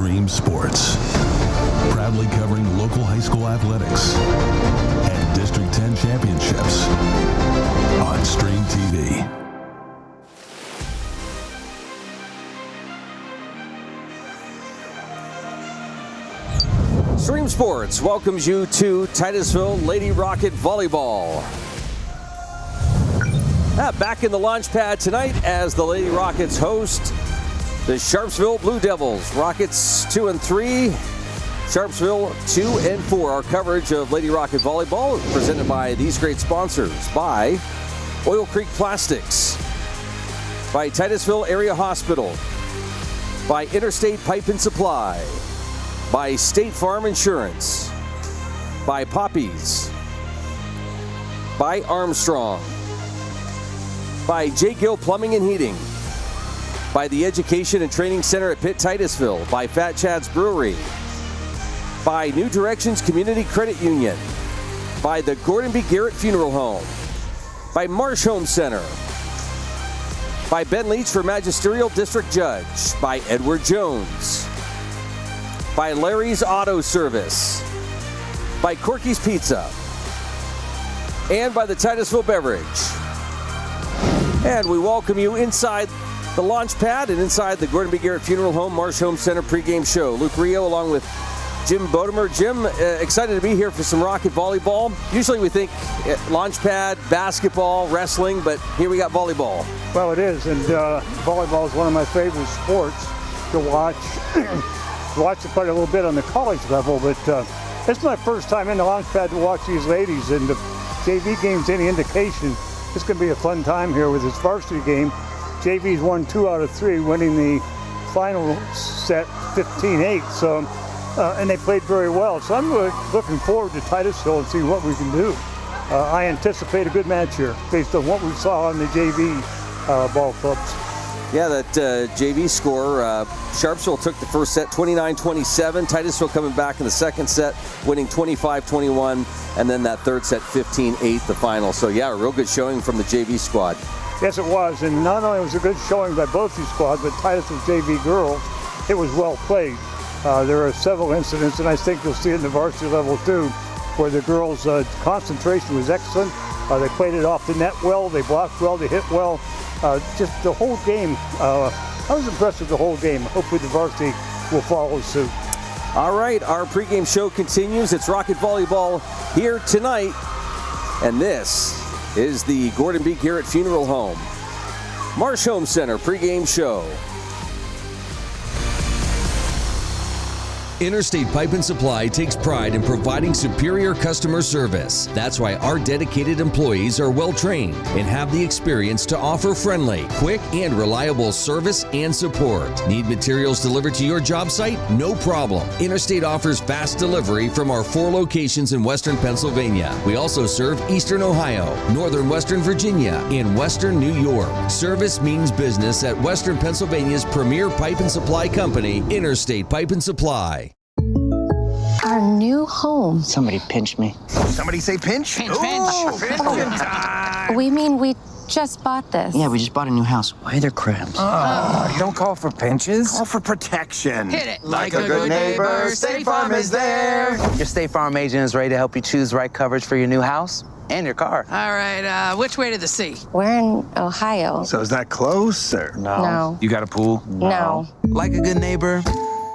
Stream Sports, proudly covering local high school athletics and District 10 championships on Stream TV. Stream Sports welcomes you to Titusville Lady Rocket Volleyball. Back in the launch pad tonight as the Lady Rockets host the Sharpsville Blue Devils. Rockets 2-3, Sharpsville 2-4. Our coverage of Lady Rocket Volleyball is presented by these great sponsors: by Oil Creek Plastics, by Titusville Area Hospital, by Interstate Pipe and Supply, by State Farm Insurance, by Poppies, by Armstrong, by J. Gill Plumbing and Heating, by the Education and Training Center at Pitt Titusville, by Fat Chad's Brewery, by New Directions Community Credit Union, by the Gordon B. Garrett Funeral Home, by Marsh Home Center, by Ben Leach for Magisterial District Judge, by Edward Jones, by Larry's Auto Service, by Corky's Pizza, and by the Titusville Beverage. And we welcome you inside the launch pad and inside the Gordon B. Garrett Funeral Home Marsh Home Center pregame show. Luke Rio along with Jim Bodemer. Jim, excited to be here for some Rocket Volleyball. Usually we think launch pad, basketball, wrestling, but here we got volleyball. Well, it is, and volleyball is one of my favorite sports to watch. Watched it quite a little bit on the college level, but it's my first time in the launch pad to watch these ladies, and the JV game's any indication, it's going to be a fun time here with this varsity game. JV's won 2 out of 3, winning the final set 15-8. So, and they played very well. So I'm really looking forward to Titusville and see what we can do. I anticipate a good match here based on what we saw on the JV ball clubs. Yeah, that JV score, Sharpsville took the first set 29-27. Titusville coming back in the second set, winning 25-21. And then that third set 15-8, the final. So yeah, a real good showing from the JV squad. Yes, it was. And not only was it a good showing by both these squads, but Titusville JV girls, it was well played. There are several incidents, and I think you'll see it in the varsity level too, where the girls' concentration was excellent. They played it off the net well, they blocked well, they hit well. Just the whole game, I was impressed with the whole game. Hopefully the varsity will follow suit. All right, our pregame show continues. It's Rocket Volleyball here tonight, and this is the Gordon B. Garrett Funeral Home Marsh Home Center pregame show. Interstate Pipe and Supply takes pride in providing superior customer service. That's why our dedicated employees are well trained and have the experience to offer friendly, quick, and reliable service and support. Need materials delivered to your job site? No problem. Interstate offers fast delivery from our 4 locations in Western Pennsylvania. We also serve Eastern Ohio, Northern Western Virginia, and Western New York. Service means business at Western Pennsylvania's premier pipe and supply company, Interstate Pipe and Supply. Our new home. Somebody pinched me. Somebody say pinch? Pinch, Ooh, pinch. time. We mean we just bought this. Yeah, we just bought a new house. Why are there crabs? You don't call for pinches. Call for protection. Hit it. Like a good neighbor, State Farm is there. Your State Farm agent is ready to help you choose the right coverage for your new house and your car. All right, which way to the sea? We're in Ohio. So is that close or? No. You got a pool? No. Like a good neighbor,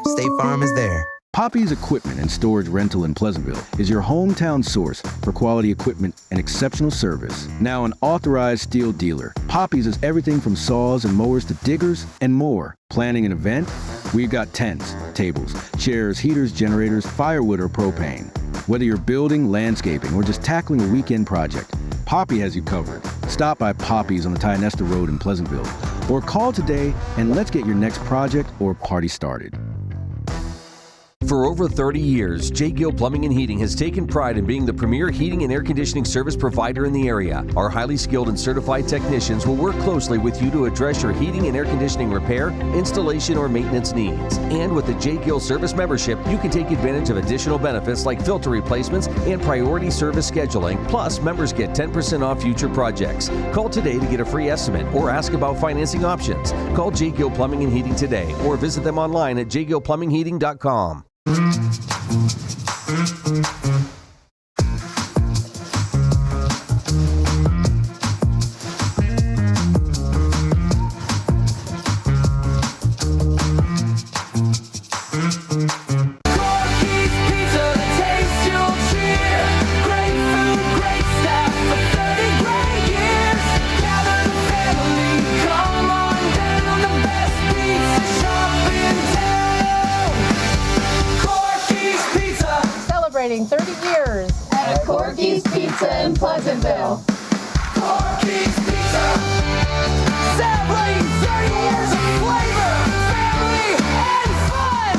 State Farm is there. Poppy's Equipment and Storage Rental in Pleasantville is your hometown source for quality equipment and exceptional service. Now an authorized steel dealer, Poppy's is everything from saws and mowers to diggers and more. Planning an event? We've got tents, tables, chairs, heaters, generators, firewood, or propane. Whether you're building, landscaping, or just tackling a weekend project, Poppy has you covered. Stop by Poppy's on the Tionesta Road in Pleasantville, or call today and let's get your next project or party started. For over 30 years, J. Gill Plumbing and Heating has taken pride in being the premier heating and air conditioning service provider in the area. Our highly skilled and certified technicians will work closely with you to address your heating and air conditioning repair, installation, or maintenance needs. And with the J. Gill service membership, you can take advantage of additional benefits like filter replacements and priority service scheduling. Plus, members get 10% off future projects. Call today to get a free estimate or ask about financing options. Call J. Gill Plumbing and Heating today or visit them online at jgillplumbingheating.com. Celebrating 30 years at Corky's Pizza in Pleasantville. Corky's Pizza, celebrating 30 years of flavor, family, and fun.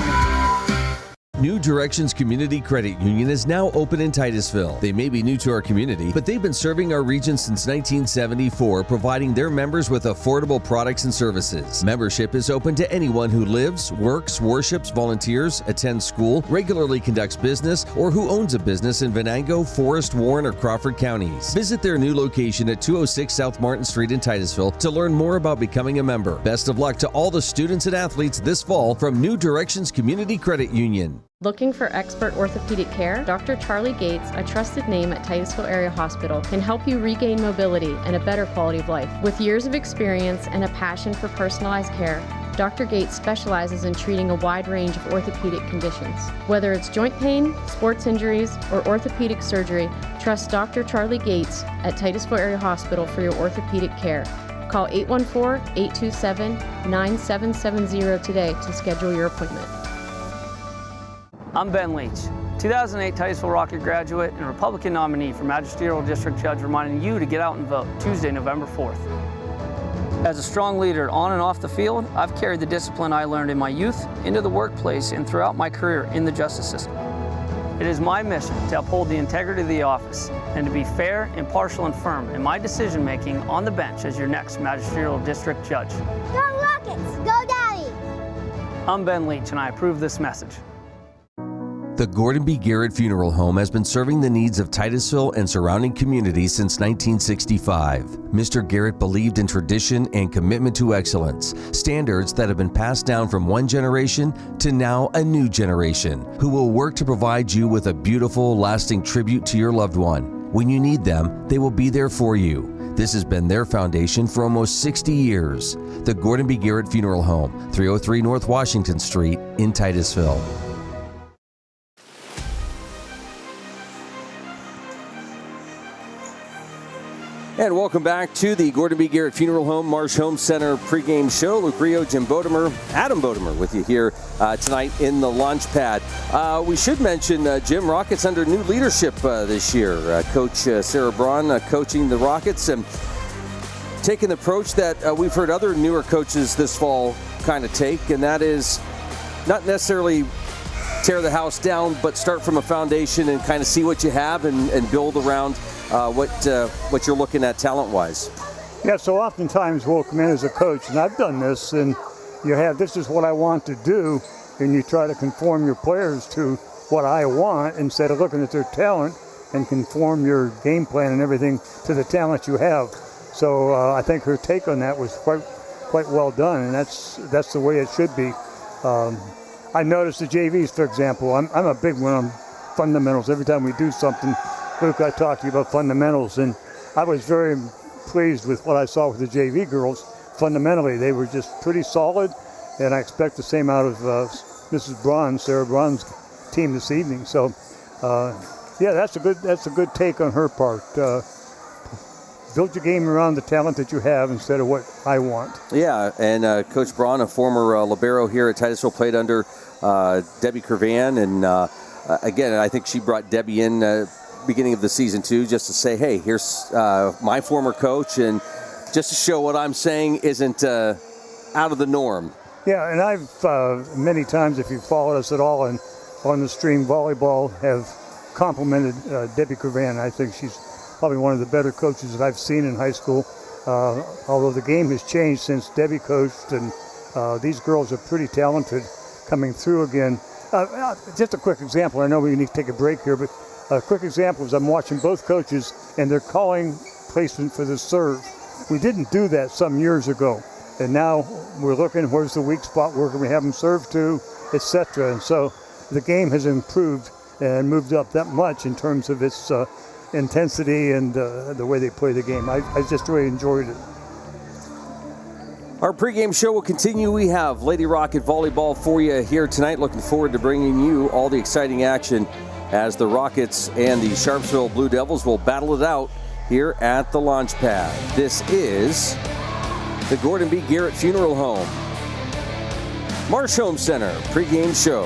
New Directions Community Credit Union is now open in Titusville. They may be new to our community, but they've been serving our region since 1974, providing their members with affordable products and services. Membership is open to anyone who lives, works, worships, volunteers, attends school, regularly conducts business, or who owns a business in Venango, Forest, Warren, or Crawford counties. Visit their new location at 206 South Martin Street in Titusville to learn more about becoming a member. Best of luck to all the students and athletes this fall from New Directions Community Credit Union. Looking for expert orthopedic care? Dr. Charlie Gates, a trusted name at Titusville Area Hospital, can help you regain mobility and a better quality of life. With years of experience and a passion for personalized care, Dr. Gates specializes in treating a wide range of orthopedic conditions. Whether it's joint pain, sports injuries, or orthopedic surgery, trust Dr. Charlie Gates at Titusville Area Hospital for your orthopedic care. Call 814-827-9770 today to schedule your appointment. I'm Ben Leach, 2008 Titusville Rocket graduate and Republican nominee for Magisterial District Judge, reminding you to get out and vote Tuesday, November 4th. As a strong leader on and off the field, I've carried the discipline I learned in my youth into the workplace and throughout my career in the justice system. It is my mission to uphold the integrity of the office and to be fair, impartial, and firm in my decision-making on the bench as your next Magisterial District Judge. Go Rockets! Go Daddy! I'm Ben Leach, and I approve this message. The Gordon B. Garrett Funeral Home has been serving the needs of Titusville and surrounding communities since 1965. Mr. Garrett believed in tradition and commitment to excellence, standards that have been passed down from one generation to now a new generation, who will work to provide you with a beautiful, lasting tribute to your loved one. When you need them, they will be there for you. This has been their foundation for almost 60 years. The Gordon B. Garrett Funeral Home, 303 North Washington Street in Titusville. And welcome back to the Gordon B. Garrett Funeral Home Marsh Home Center pregame show. Luke Rio, Jim Bodemer, Adam Bodemer with you here tonight in the launch pad. We should mention, Jim, Rockets under new leadership this year. Coach Sarah Braun coaching the Rockets and taking the approach that we've heard other newer coaches this fall kind of take, and that is not necessarily tear the house down, but start from a foundation and kind of see what you have and build around what you're looking at talent-wise. Yeah, so oftentimes we'll come in as a coach, and I've done this, and you have, this is what I want to do, and you try to conform your players to what I want instead of looking at their talent and conform your game plan and everything to the talent you have. So I think her take on that was quite well done, and that's the way it should be. I noticed the JVs, for example. I'm a big one on fundamentals. Every time we do something, Luke, I talk to you about fundamentals, and I was very pleased with what I saw with the JV girls. Fundamentally, they were just pretty solid, and I expect the same out of Mrs. Braun, Sarah Braun's team this evening. So, yeah, that's a good take on her part. Build your game around the talent that you have instead of what I want. Yeah, and Coach Braun, a former libero here at Titusville, played under Debbie Curvan, and again, I think she brought Debbie in beginning of the season too, just to say, hey, here's my former coach, and just to show what I'm saying isn't out of the norm. Yeah, and I've many times, if you've followed us at all on on the stream volleyball have complimented Debbie Cravan. I think she's probably one of the better coaches that I've seen in high school. Although the game has changed since Debbie coached, and these girls are pretty talented coming through again. Just a quick example. I know we need to take a break here, but a quick example is I'm watching both coaches, and they're calling placement for the serve. We didn't do that some years ago, and now we're looking where's the weak spot, where can we have them serve to, etc. And so the game has improved and moved up that much in terms of its intensity and the way they play the game. I just really enjoyed it. Our pregame show will continue. We have Lady Rocket Volleyball for you here tonight. Looking forward to bringing you all the exciting action as the Rockets and the Sharpsville Blue Devils will battle it out here at the launch pad. This is the Gordon B. Garrett Funeral Home Marsh Home Center pregame show.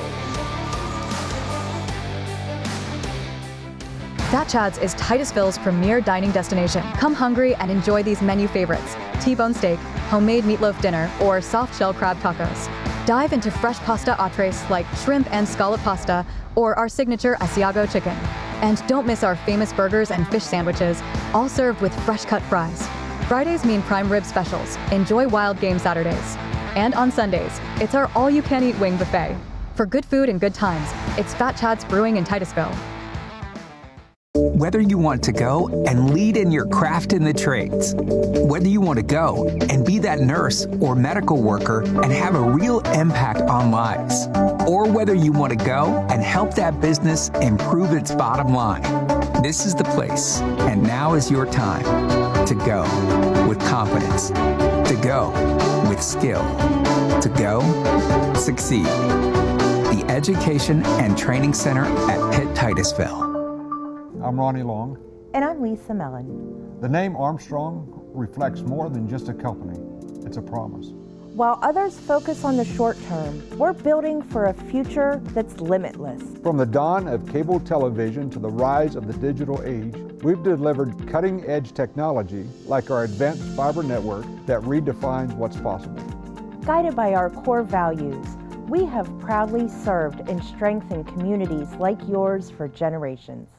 Fat Chad's is Titusville's premier dining destination. Come hungry and enjoy these menu favorites: T-bone steak, homemade meatloaf dinner, or soft shell crab tacos. Dive into fresh pasta entrees like shrimp and scallop pasta, or our signature Asiago chicken. And don't miss our famous burgers and fish sandwiches, all served with fresh cut fries. Fridays mean prime rib specials. Enjoy wild game Saturdays. And on Sundays, it's our all-you-can-eat wing buffet. For good food and good times, it's Fat Chad's Brewing in Titusville. Whether you want to go and lead in your craft in the trades, whether you want to go and be that nurse or medical worker and have a real impact on lives, or whether you want to go and help that business improve its bottom line, this is the place, and now is your time to go with confidence, to go with skill, to go succeed. The Education and Training Center at Pitt Titusville. I'm Ronnie Long. And I'm Lisa Mellon. The name Armstrong reflects more than just a company. It's a promise. While others focus on the short term, we're building for a future that's limitless. From the dawn of cable television to the rise of the digital age, we've delivered cutting-edge technology like our advanced fiber network that redefines what's possible. Guided by our core values, we have proudly served and strengthened communities like yours for generations.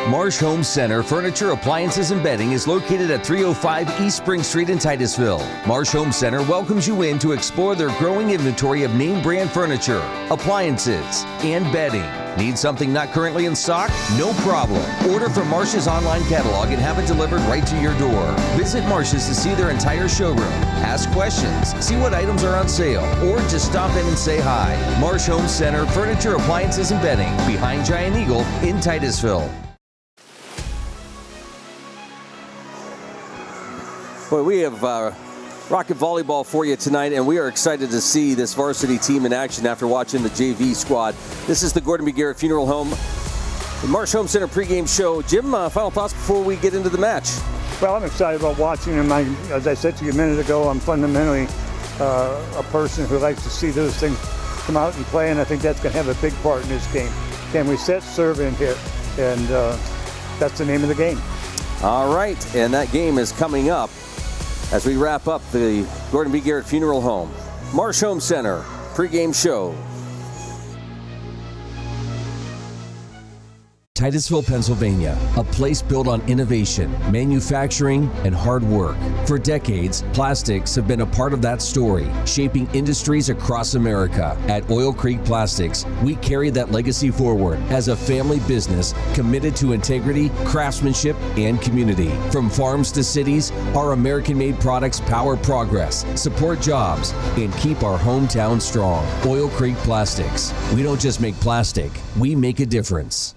Marsh Home Center Furniture, Appliances, and Bedding is located at 305 East Spring Street in Titusville. Marsh Home Center welcomes you in to explore their growing inventory of name brand furniture, appliances, and bedding. Need something not currently in stock? No problem. Order from Marsh's online catalog and have it delivered right to your door. Visit Marsh's to see their entire showroom. Ask questions, see what items are on sale, or just stop in and say hi. Marsh Home Center Furniture, Appliances, and Bedding, behind Giant Eagle in Titusville. Boy, we have Rocket Volleyball for you tonight, and we are excited to see this varsity team in action after watching the JV squad. This is the Gordon B. Garrett Funeral Home, the Marsh Home Center pregame show. Jim, final thoughts before we get into the match? Well, I'm excited about watching them. As I said to you a minute ago, I'm fundamentally a person who likes to see those things come out and play, and I think that's going to have a big part in this game. Can we set, serve, and hit? And that's the name of the game. All right, and that game is coming up as we wrap up the Gordon B. Garrett Funeral Home Marsh Home Center pregame show. Titusville, Pennsylvania, a place built on innovation, manufacturing, and hard work. For decades, plastics have been a part of that story, shaping industries across America. At Oil Creek Plastics, we carry that legacy forward as a family business committed to integrity, craftsmanship, and community. From farms to cities, our American-made products power progress, support jobs, and keep our hometown strong. Oil Creek Plastics. We don't just make plastic, we make a difference.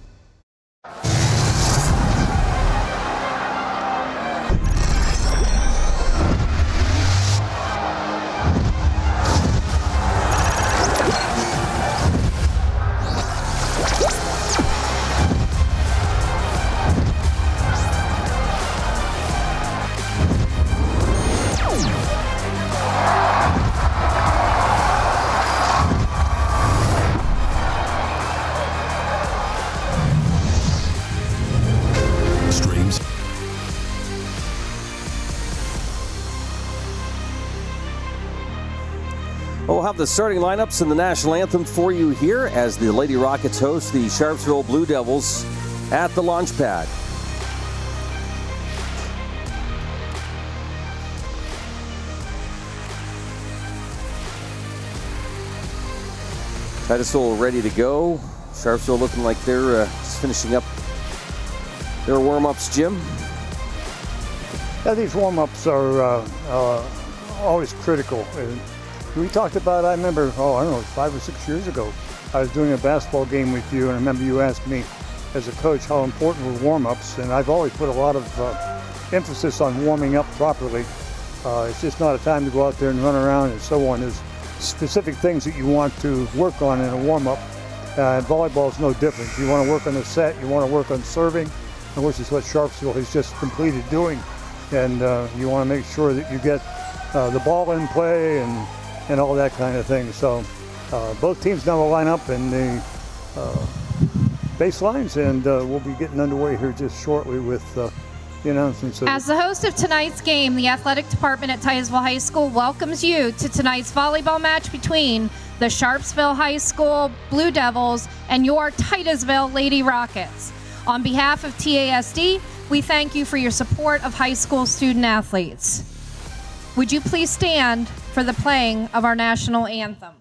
have the starting lineups and the national anthem for you here as the Lady Rockets host the Sharpsville Blue Devils at the launch pad. Titusville ready to go. Sharpsville looking like they're just finishing up their warm-ups, Jim. Yeah, these warm-ups are always critical. And we talked about, I remember, I don't know, 5 or 6 years ago, I was doing a basketball game with you, and I remember you asked me as a coach how important were warm-ups, and I've always put a lot of emphasis on warming up properly. It's just not a time to go out there and run around and so on. There's specific things that you want to work on in a warm-up. Volleyball is no different. You want to work on the set, you want to work on serving, which is what Sharpsville has just completed doing. And you want to make sure that you get the ball in play and all that kind of thing. So both teams now will line up in the baselines, and we'll be getting underway here just shortly with the announcements. As the host of tonight's game, the athletic department at Titusville High School welcomes you to tonight's volleyball match between the Sharpsville High School Blue Devils and your Titusville Lady Rockets. On behalf of TASD, we thank you for your support of high school student athletes. Would you please stand for the playing of our national anthem?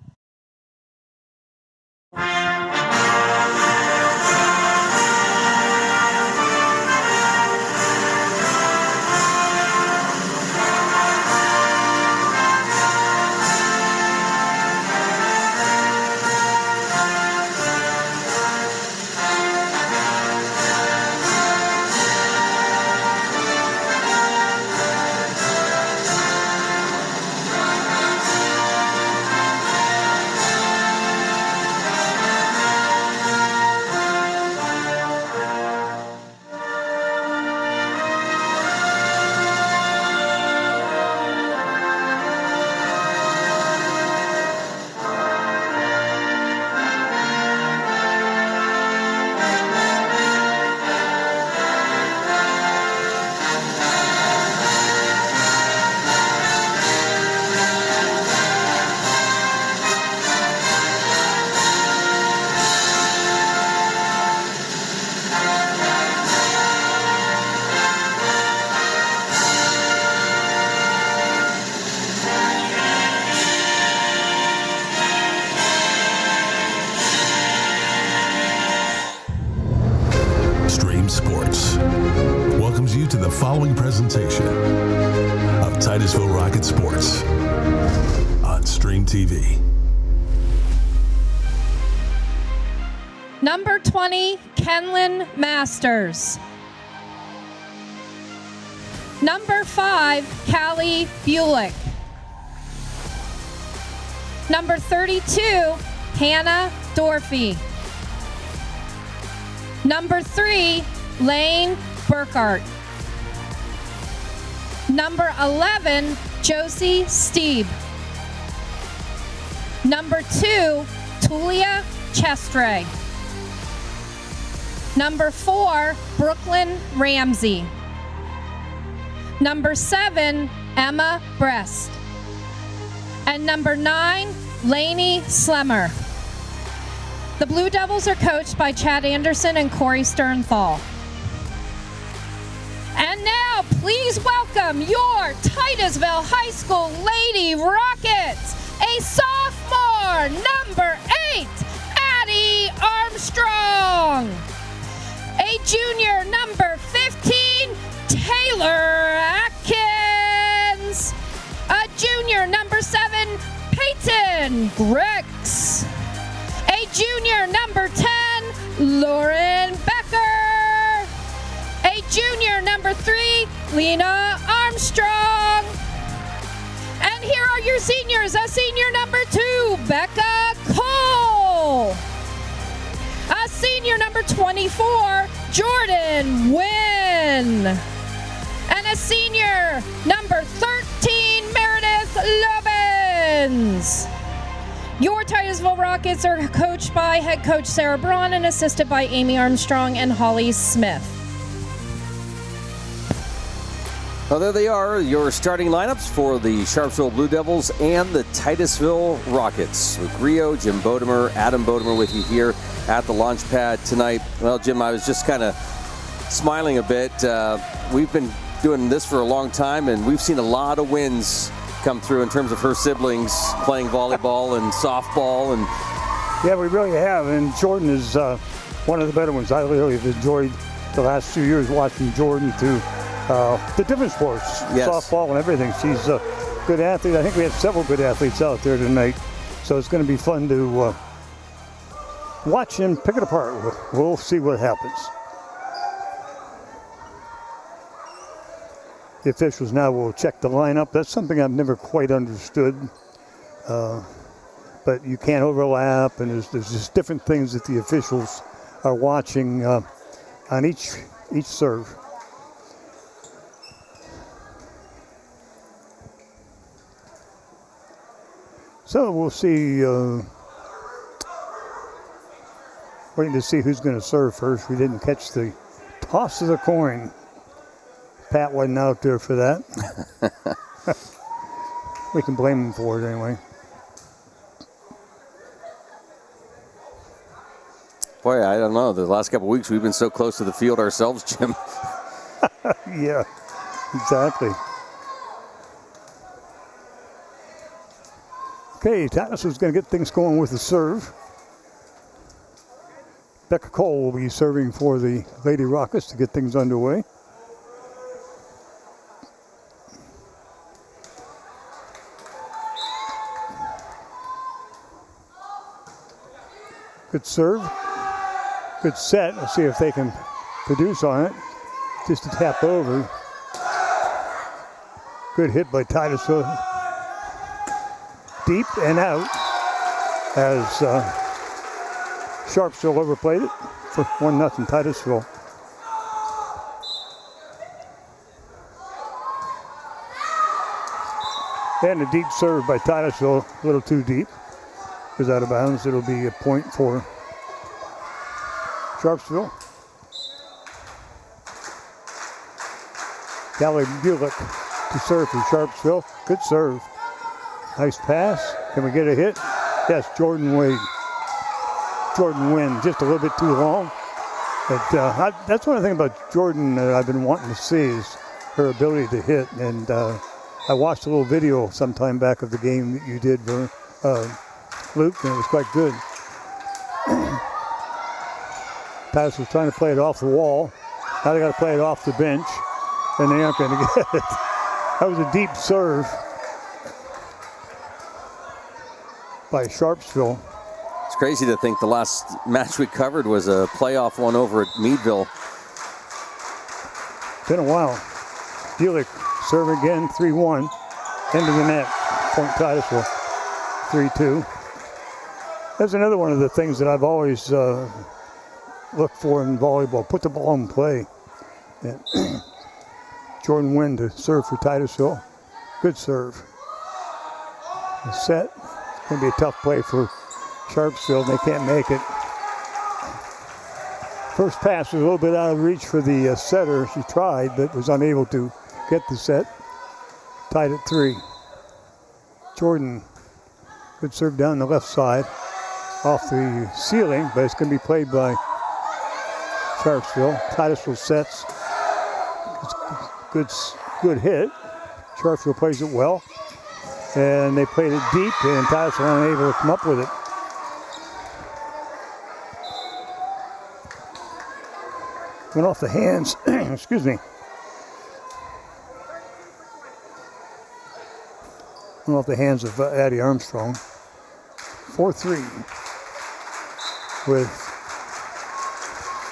Following presentation of Titusville Rocket Sports on Stream TV. Number 20, Kenlyn Masters. Number 5, Callie Bulick. Number 32, Hannah Dorfy. Number 3, Lane Burkhart. Number 11, Josie Steeb. Number 2, Tulia Chestre. Number 4, Brooklyn Ramsey. Number 7, Emma Brest. And number 9, Lainey Slemmer. The Blue Devils are coached by Chad Anderson and Corey Sternthal. And now, please welcome your Titusville High School Lady Rockets, a sophomore, number 8, Addie Armstrong. A junior, number 15, Taylor Atkins. A junior, number 7, Peyton Grex. A junior, number 10, Lauren Becker. A junior, number 3, Lena Armstrong. And here are your seniors. A senior, number 2, Becca Cole. A senior, number 24, Jordan Wynn. And a senior, number 13, Meredith Lobbins. Your Titusville Rockets are coached by head coach Sarah Braun and assisted by Amy Armstrong and Holly Smith. Well, there they are, your starting lineups for the Sharpsville Blue Devils and the Titusville Rockets. Luke Rio, Jim Bodemer, Adam Bodemer with you here at the launch pad tonight. Well, Jim, I was just kind of smiling a bit. We've been doing this for a long time, and we've seen a lot of wins come through in terms of her siblings playing volleyball and softball. And yeah, we really have. And Jordan is one of the better ones. I really have enjoyed the last 2 years watching Jordan through the different sports, yes. Softball and everything. She's a good athlete. I think we have several good athletes out there tonight. So it's going to be fun to watch and pick it apart. We'll see what happens. The officials now will check the lineup. That's something I've never quite understood. But you can't overlap, and there's just different things that the officials are watching on each serve. So we'll see, waiting to see who's going to serve first. We didn't catch the toss of the coin. Pat wasn't out there for that. We can blame him for it anyway. Boy, I don't know. The last couple of weeks we've been so close to the field ourselves, Jim. Yeah, exactly. Okay, Titusville's going to get things going with the serve. Becca Cole will be serving for the Lady Rockets to get things underway. Good serve. Good set. Let's see if they can produce on it. Just a tap over. Good hit by Titusville. Deep and out as Sharpsville overplayed it for 1-0 Titusville. And a deep serve by Titusville, a little too deep. Goes out of bounds. It'll be a point for Sharpsville. Callie Bulick to serve for Sharpsville. Good serve. Nice pass. Can we get a hit? Yes, Jordan Wade. Jordan Wynn, just a little bit too long. But that's one thing about Jordan that I've been wanting to see is her ability to hit. And I watched a little video sometime back of the game that you did, Luke, and it was quite good. Pass was trying to play it off the wall. Now they got to play it off the bench, and they aren't going to get it. That was a deep serve by Sharpsville. It's crazy to think the last match we covered was a playoff one over at Meadville. Been a while. Bulick serve again, 3-1. End of the net. Point Titusville, 3-2. That's another one of the things that I've always looked for in volleyball. Put the ball in play. And Jordan Wynn to serve for Titusville. Good serve. The set. It's going to be a tough play for Sharpsville. They can't make it. First pass was a little bit out of reach for the setter. She tried, but was unable to get the set. Tied at 3. Jordan, good serve down the left side. Off the ceiling, but it's going to be played by Sharpsville. Titusville sets. Good hit. Sharpsville plays it well. And they played it deep, and Titusville unable to come up with it. Went off the hands, excuse me. Went off the hands of Addie Armstrong. 4-3 with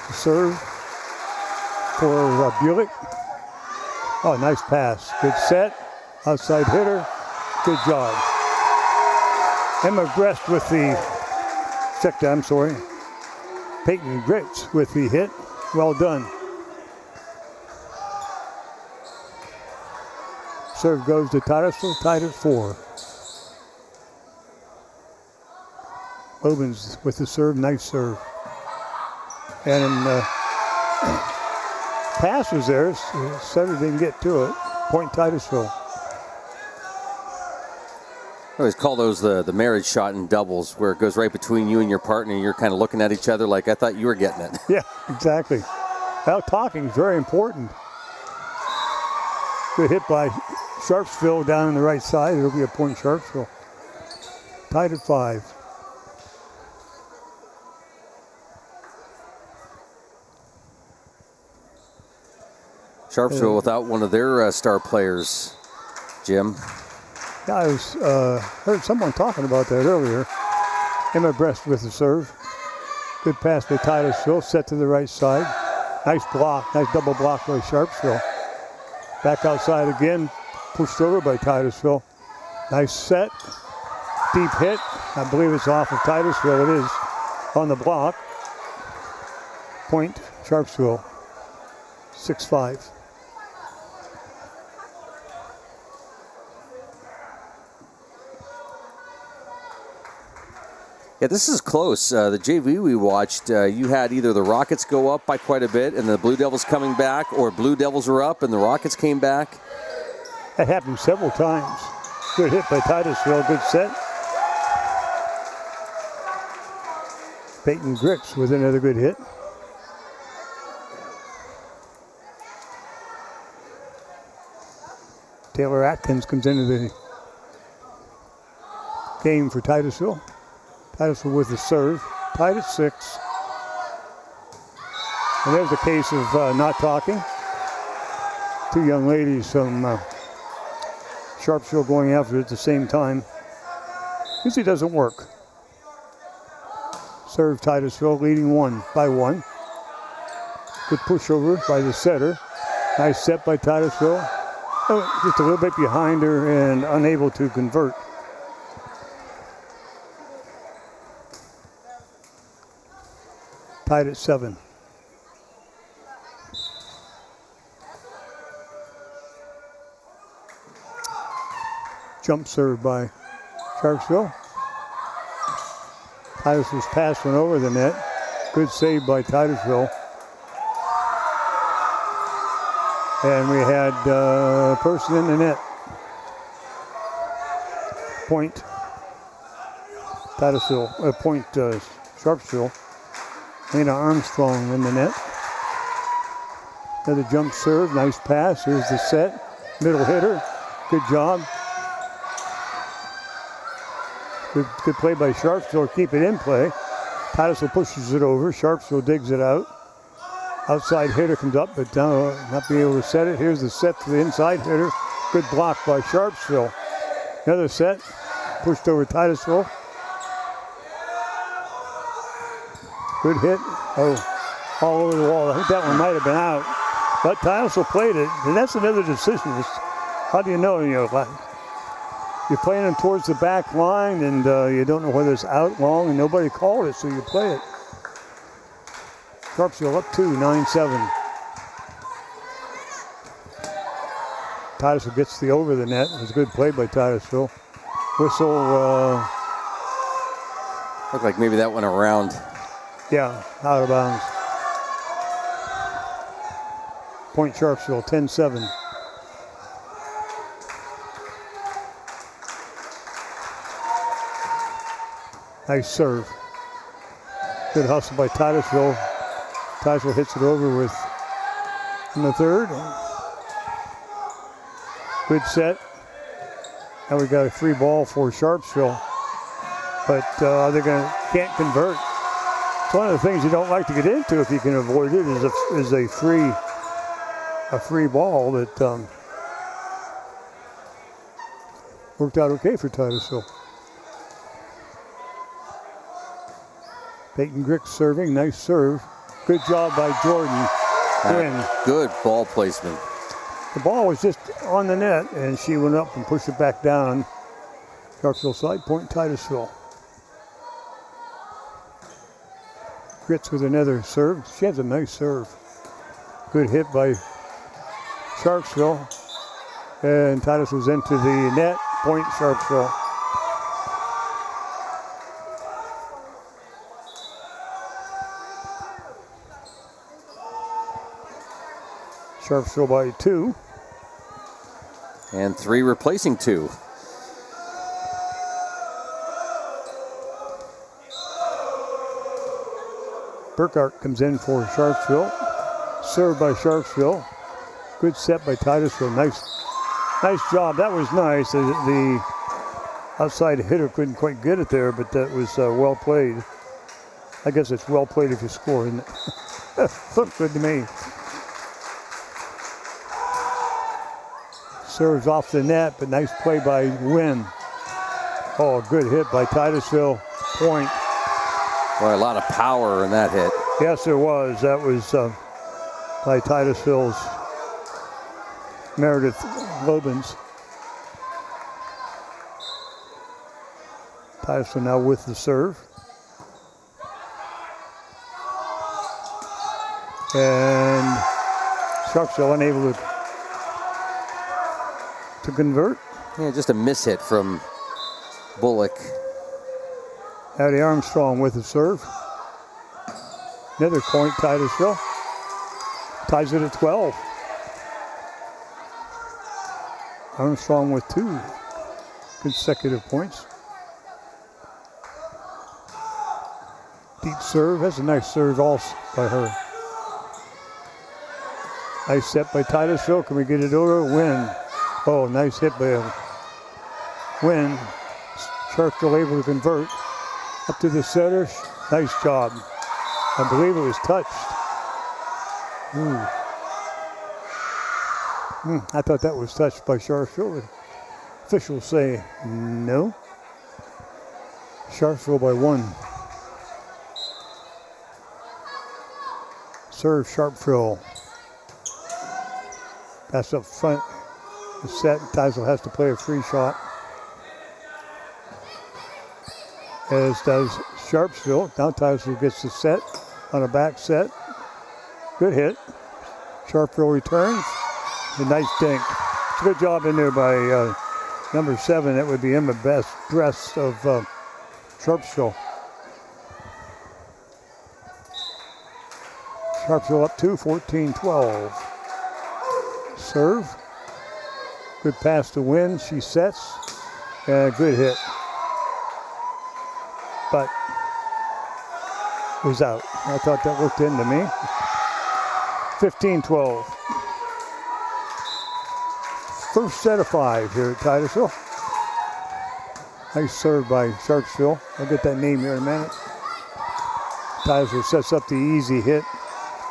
the serve for Bulick. Oh, nice pass. Good set. Outside hitter. Good job. Emma Brest with the sector, I'm sorry. Peyton Gritz with the hit. Well done. Serve goes to Titusville, tied at 4. Obens with the serve, nice serve. And pass was there, setter didn't get to it. Point Titusville. I always call those the marriage shot in doubles, where it goes right between you and your partner, and you're kind of looking at each other like, I thought you were getting it. Yeah, exactly. Well, talking is very important. Good hit by Sharpsville down on the right side. It'll be a point Sharpsville. Tied at 5. Sharpsville without one of their star players, Jim. Yeah, I was heard someone talking about that earlier. Emma Brest with the serve. Good pass by Titusville, set to the right side. Nice block, nice double block by Sharpsville. Back outside again, pushed over by Titusville. Nice set, deep hit. I believe it's off of Titusville. It is on the block. Point Sharpsville, 6-5. Yeah, this is close. The JV we watched, you had either the Rockets go up by quite a bit and the Blue Devils coming back, or Blue Devils were up and the Rockets came back. That happened several times. Good hit by Titusville, good set. Peyton Grix with another good hit. Taylor Atkins comes into the game for Titusville. Titusville with the serve, tied at 6. And there's a case of not talking. Two young ladies from Sharpsville going after it at the same time. Usually doesn't work. Serve Titusville leading 1-1. Good pushover by the setter. Nice set by Titusville. Oh, just a little bit behind her and unable to convert. Tied at 7. Jump serve by Sharpsville. Titusville's pass went over the net. Good save by Titusville. And we had a person in the net. Point Titusville, point Sharpsville. Lena Armstrong in the net. Another jump serve, nice pass. Here's the set. Middle hitter, good job. Good play by Sharpsville, keep it in play. Titusville pushes it over, Sharpsville digs it out. Outside hitter comes up, but not being able to set it. Here's the set to the inside hitter. Good block by Sharpsville. Another set, pushed over Titusville. Good hit. Oh, all over the wall. I think that one might have been out. But Titusville played it, and that's another decision. How do you know? You're playing them towards the back line, and you don't know whether it's out long, and nobody called it, so you play it. Sharpsville up 2, 9-7. Titusville gets the over the net. It was a good play by Titusville. Whistle. Looked like maybe that went around. Yeah, out of bounds. Point Sharpsville, 10-7. Nice serve. Good hustle by Titusville. Titusville hits it over with in the third. Good set. Now we got a free ball for Sharpsville, but can't convert. It's one of the things you don't like to get into if you can avoid it. Is a free ball that worked out okay for Titusville. Peyton Grix serving, nice serve. Good job by Jordan Quinn. Good ball placement. The ball was just on the net, and she went up and pushed it back down. Sharpsville side, point Titusville. Grix with another serve. She has a nice serve. Good hit by Sharpsville. And Titusville's into the net, point Sharpsville. Sharpsville by 2. and 3 replacing 2. Burkhart comes in for Sharpsville. Served by Sharpsville. Good set by Titusville. Nice job. That was nice. The outside hitter couldn't quite get it there, but that was well played. I guess it's well played if you score, isn't it? Looked good to me. Serves off the net, but nice play by Wynn. Oh, good hit by Titusville. Point. Boy, a lot of power in that hit. Yes, there was. That was by Titusville's Meredith Lobens. Titusville now with the serve. And Sharpsville unable to convert. Yeah, just a miss hit from Bullock. Addie Armstrong with the serve. Another point, Titusville. Ties it at 12. Armstrong with 2 consecutive points. Deep serve. That's a nice serve also by her. Nice set by Titusville. Can we get it over? Wynn. Oh, nice hit by Wynn. Sharpsville able to convert. Up to the setter. Nice job. I believe it was touched. I thought that was touched by Sharpsville. Officials say no. Sharpsville by 1. Serve Sharpsville. Pass up front. The set. Titusville has to play a free shot. As does Sharpsville. Now Titusville gets the set on a back set. Good hit. Sharpsville returns. A nice dink. It's a good job in there by number 7. That would be Emma Brest of Sharpsville. Sharpsville up 2, 14-12. Serve. Good pass to Wynn. She sets. Good hit. But was out. I thought that looked into me. 15-12. First set of 5 here at Titusville. Nice serve by Sharpsville. I'll get that name here in a minute. Titusville sets up the easy hit,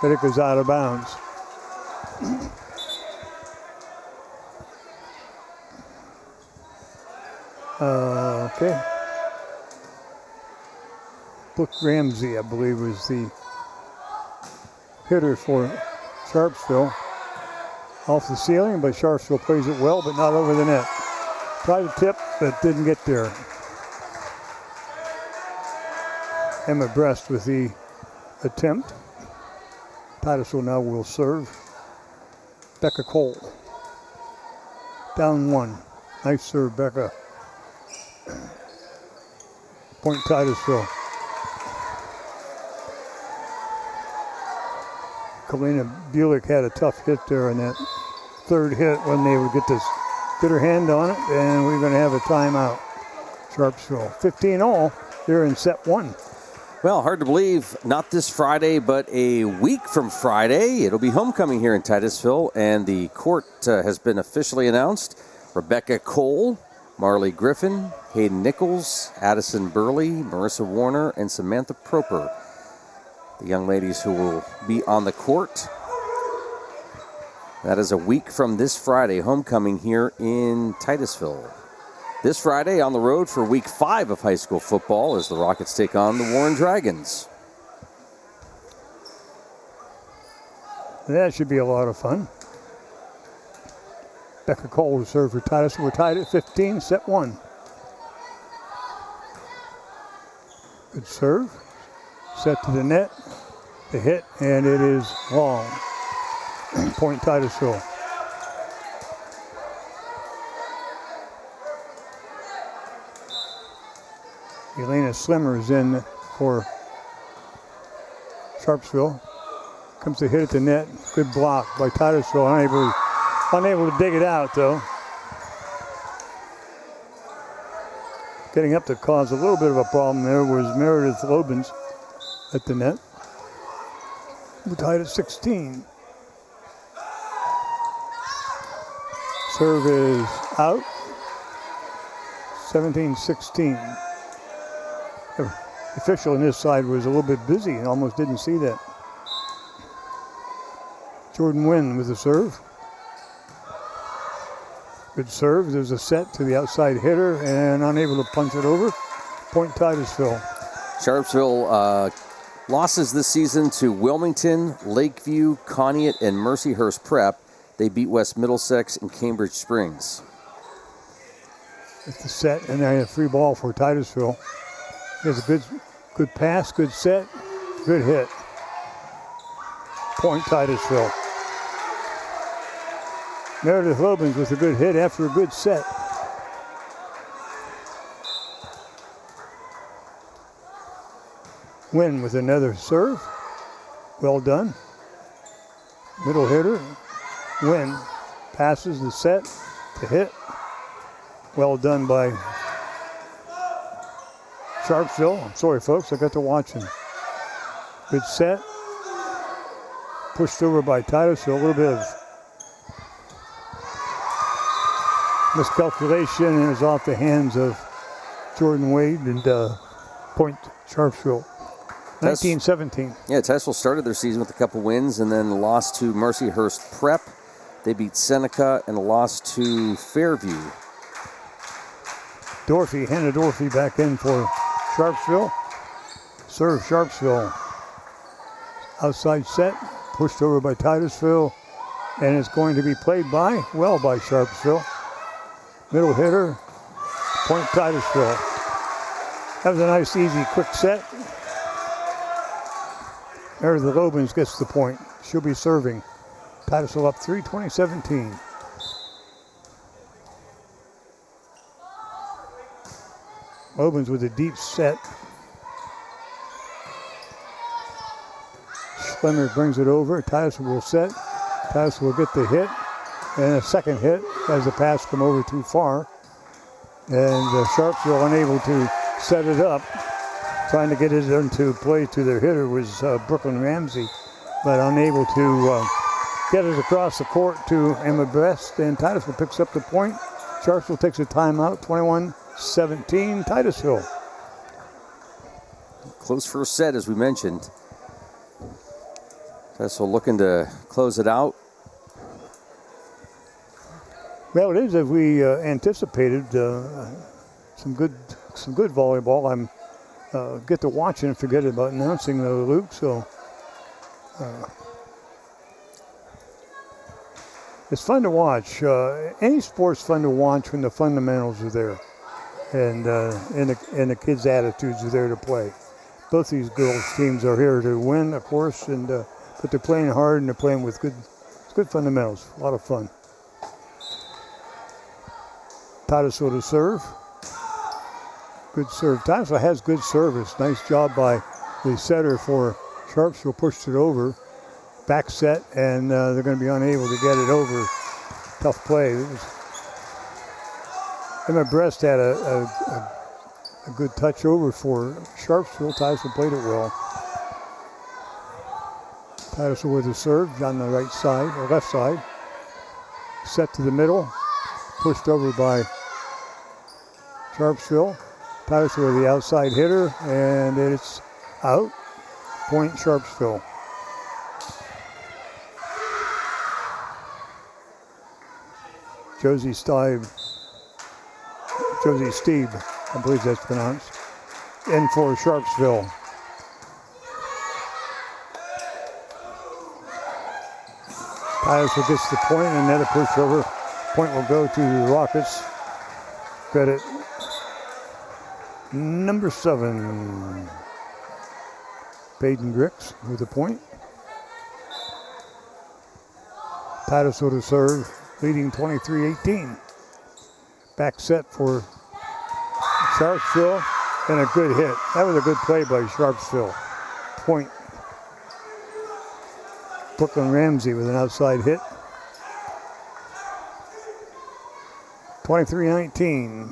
but it goes out of bounds. Okay. Brooke Ramsey, I believe, was the hitter for Sharpsville. Off the ceiling, but Sharpsville plays it well, but not over the net. Tried to tip, but didn't get there. Emma Brest with the attempt. Titusville now will serve. Becca Cole. Down 1. Nice serve, Becca. Point Titusville. Kalina Bulick had a tough hit there in that third hit when they would get her hand on it, and we're going to have a timeout. Sharpsville 15-all. They're in set 1. Well, hard to believe, not this Friday, but a week from Friday, it'll be homecoming here in Titusville, and the court has been officially announced. Rebecca Cole, Marley Griffin, Hayden Nichols, Addison Burley, Marissa Warner, and Samantha Proper. The young ladies who will be on the court. That is a week from this Friday, homecoming here in Titusville. This Friday on the road for week 5 of high school football as the Rockets take on the Warren Dragons. That should be a lot of fun. Becca Cole will serve for Titusville. We're tied at 15, set 1. Good serve. Set to the net. The hit, and it is long. Point Titusville. Elena Slimmer is in for Sharpsville. Comes to hit at the net. Good block by Titusville. Unable to dig it out, though. Getting up to cause a little bit of a problem there was Meredith Lobens at the net. We're tied at 16. Serve is out. 17-16. The official on this side was a little bit busy and almost didn't see that. Jordan Wynn with the serve. Good serve. There's a set to the outside hitter and unable to punch it over. Point Titusville. Sharpsville losses this season to Wilmington, Lakeview, Conneaut, and Mercyhurst Prep. They beat West Middlesex and Cambridge Springs. It's the set, and then a free ball for Titusville. There's a good pass, good set, good hit. Point Titusville. Meredith Lobens with a good hit after a good set. Wynn with another serve. Well done. Middle hitter. Wynn passes the set to hit. Well done by Sharpsville. I'm sorry, folks, I got to watch him. Good set. Pushed over by Titusville. A little bit of miscalculation, and is off the hands of Jordan Wade and point Sharpsville. 19-17. Yeah, Titusville started their season with a couple wins and then lost to Mercyhurst Prep. They beat Seneca and lost to Fairview. Hannah Dorothy back in for Sharpsville. Serve Sharpsville. Outside set, pushed over by Titusville, and it's going to be played by Sharpsville. Middle hitter, point Titusville. That was a nice, easy, quick set. Meredith Lobens gets the point. She'll be serving. Titusville up 3, 20-17. Lobens with a deep set. Schlemmer brings it over. Titusville will set. Titusville will get the hit. And a second hit as the pass come over too far. And Sharpsville unable to set it up. Trying to get it into play to their hitter was Brooklyn Ramsey, but unable to get it across the court to Emma Best. And Titusville picks up the point. Sharpsville takes a timeout, 21-17, Titusville. Close first set, as we mentioned. Titusville looking to close it out. Well, it is as we anticipated. Some good volleyball. I'm get to watch and forget about announcing though, Luke. So it's fun to watch. Any sport's fun to watch when the fundamentals are there, and the kids' attitudes are there to play. Both these girls' teams are here to win, of course, and but they're playing hard and they're playing with good fundamentals. A lot of fun. Titusville to serve. Good serve. Titusville has good service. Nice job by the setter for Sharpsville. Pushed it over. Back set, and they're going to be unable to get it over. Tough play. Emma Brest had a good touch over for Sharpsville. Titusville played it well. Titusville with the serve on the right side, or left side. Set to the middle. Pushed over by Sharpsville. Titusville with the outside hitter, and it's out. Point Sharpsville. Josie Stieb, I believe that's pronounced, in for Sharpsville. Titusville gets the point, and another pushover. Point will go to the Rockets. Credit number 7, Peyton Grix with a point. Titusville to serve, leading 23-18. Back set for Sharpsville, and a good hit. That was a good play by Sharpsville. Point. Brooklyn Ramsey with an outside hit. 23-19.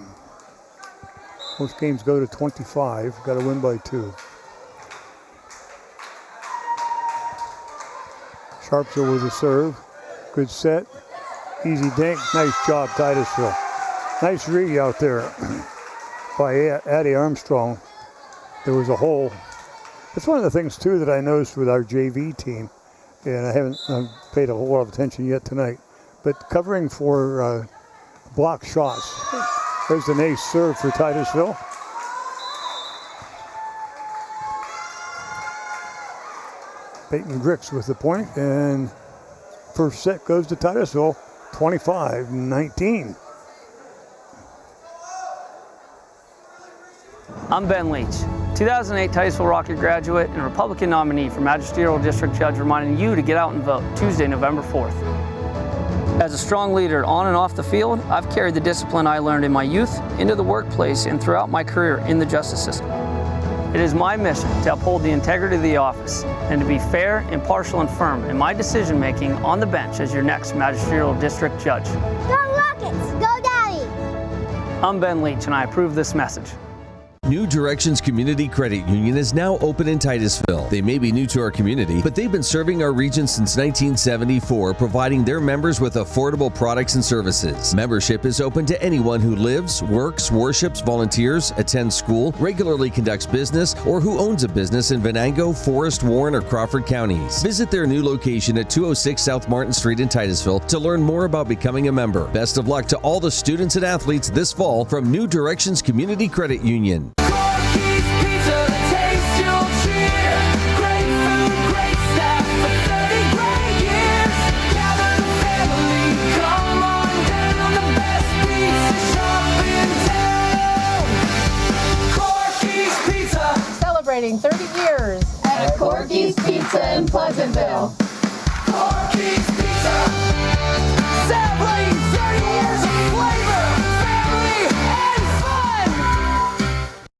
Most games go to 25. Got to win by 2. Sharpsville with a serve. Good set. Easy dink. Nice job, Titusville. Nice read out there by Addie Armstrong. There was a hole. That's one of the things, too, that I noticed with our JV team, and I haven't paid a whole lot of attention yet tonight, but covering for block shots. There's an ace serve for Titusville. Peyton Grix with the point, and first set goes to Titusville, 25-19. I'm Ben Leach, 2008 Titusville Rocket graduate and Republican nominee for Magisterial District Judge, reminding you to get out and vote Tuesday, November 4th. As a strong leader on and off the field, I've carried the discipline I learned in my youth into the workplace and throughout my career in the justice system. It is my mission to uphold the integrity of the office and to be fair, impartial, and firm in my decision-making on the bench as your next Magisterial District Judge. Go Rockets! Go Daddy! I'm Ben Leach, and I approve this message. New Directions Community Credit Union is now open in Titusville. They may be new to our community, but they've been serving our region since 1974, providing their members with affordable products and services. Membership is open to anyone who lives, works, worships, volunteers, attends school, regularly conducts business, or who owns a business in Venango, Forest, Warren, or Crawford counties. Visit their new location at 206 South Martin Street in Titusville to learn more about becoming a member. Best of luck to all the students and athletes this fall from New Directions Community Credit Union. Celebrating 30 years at Corky's Pizza in Pleasantville. Corky's Pizza, celebrating 30 years of flavor, family, and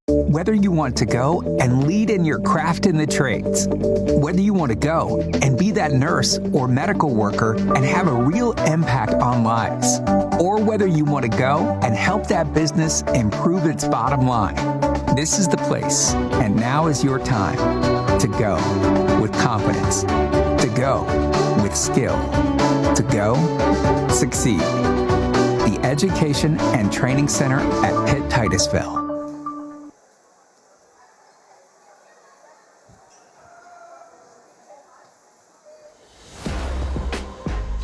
fun. Whether you want to go and lead in your craft in the trades, whether you want to go and be that nurse or medical worker and have a real impact on lives, or whether you want to go and help that business improve its bottom line, this is the place, and now is your time to go with confidence, to go with skill, to go succeed. The Education and Training Center at Pitt Titusville.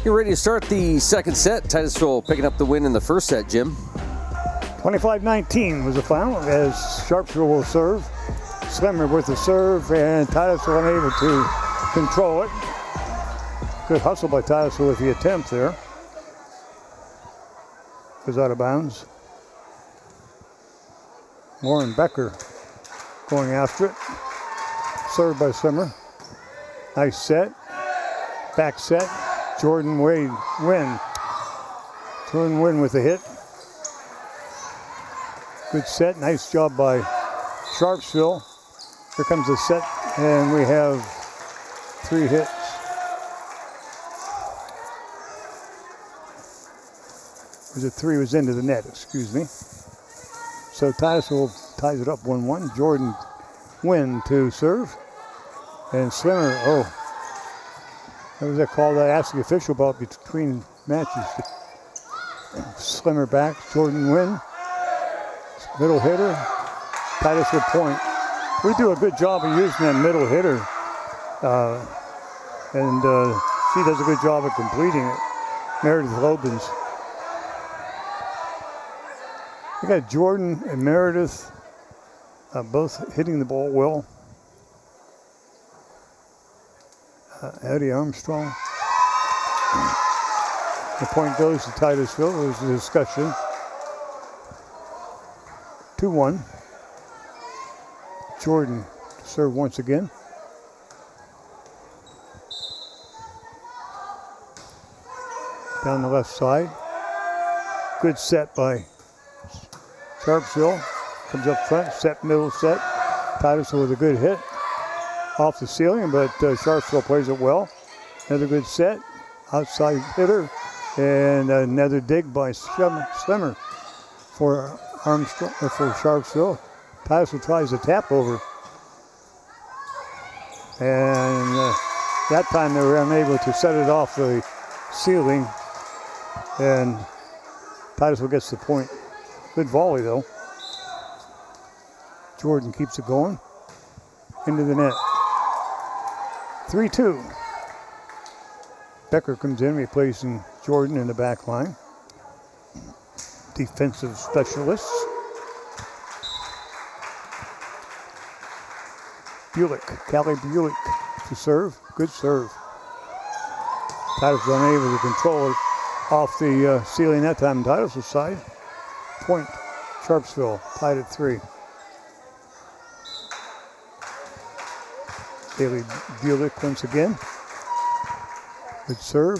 You're ready to start the second set. Titusville picking up the win in the first set, Jim. 25-19 was the final as Sharpsville will serve. Slimmer with the serve, and Titusville unable to control it. Good hustle by Titusville with the attempt there. Goes out of bounds. Lauren Becker going after it. Served by Slimmer. Nice set. Back set. Jordan Wynn with the hit. Good set. Nice job by Sharpsville. Here comes the set, and we have 3 hits. Three was into the net, excuse me. So Titusville ties it up 1-1. Jordan Wynn to serve. And Slimmer, what was that call that I asked the official about between matches? Slimmer back, Jordan Wynn. Middle hitter, Titusville point. We do a good job of using that middle hitter. And she does a good job of completing it. Meredith Lobens. We got Jordan and Meredith both hitting the ball well. Addie Armstrong. The point goes to Titusville. There was a discussion. 2-1. Jordan to serve once again. Down the left side. Good set by Sharpsville. Comes up front, set middle set. Titusville with a good hit. Off the ceiling, but Sharpsville plays it well. Another good set. Outside hitter. And another dig by Slimmer for Armstrong for Sharpsville. Titusville tries to tap over. And that time they were unable to set it off the ceiling. And Titusville gets the point. Good volley though. Jordan keeps it going. Into the net. 3-2. Becker comes in replacing Jordan in the back line. Defensive specialists. Callie Buick to serve. Good serve. Titusville unable to control it off the ceiling that time on Titusville's side. Point. Sharpsville tied at 3. Callie Buick once again. Good serve.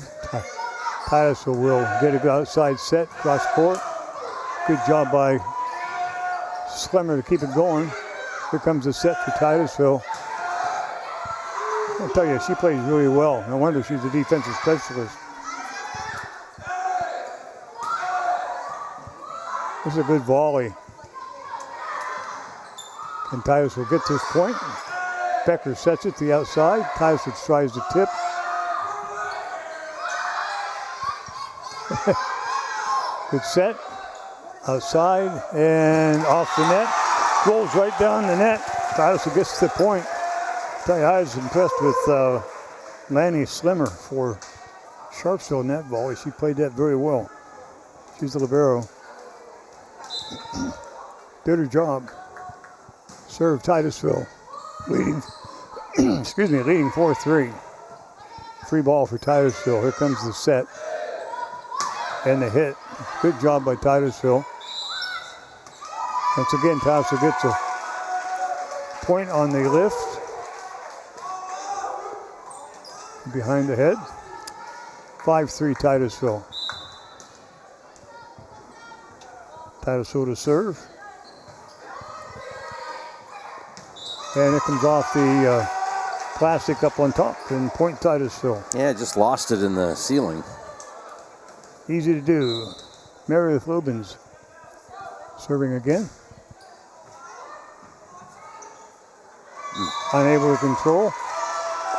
Titusville will get a good outside set, cross court. Good job by Slemmer to keep it going. Here comes the set for Titusville. I'll tell you, she plays really well. No wonder she's a defensive specialist. This is a good volley. And Titusville will get this point. Becker sets it to the outside. Titusville tries to tip. Good set. Outside and off the net. Rolls right down the net. Titusville gets the point. I tell you, I was impressed with Lanny Slimmer for Sharpsville net volley. She played that very well. She's the libero. Did her job. Serve Titusville. Leading, leading 4-3. Free ball for Titusville. Here comes the set. And the hit. Good job by Titusville. Once again, Titusville gets a point on the lift. Behind the head. 5-3 Titusville. Titusville to serve. And it comes off the plastic up on top and point Titusville. Yeah, just lost it in the ceiling. Easy to do. Meredith Lubens serving again. Unable to control.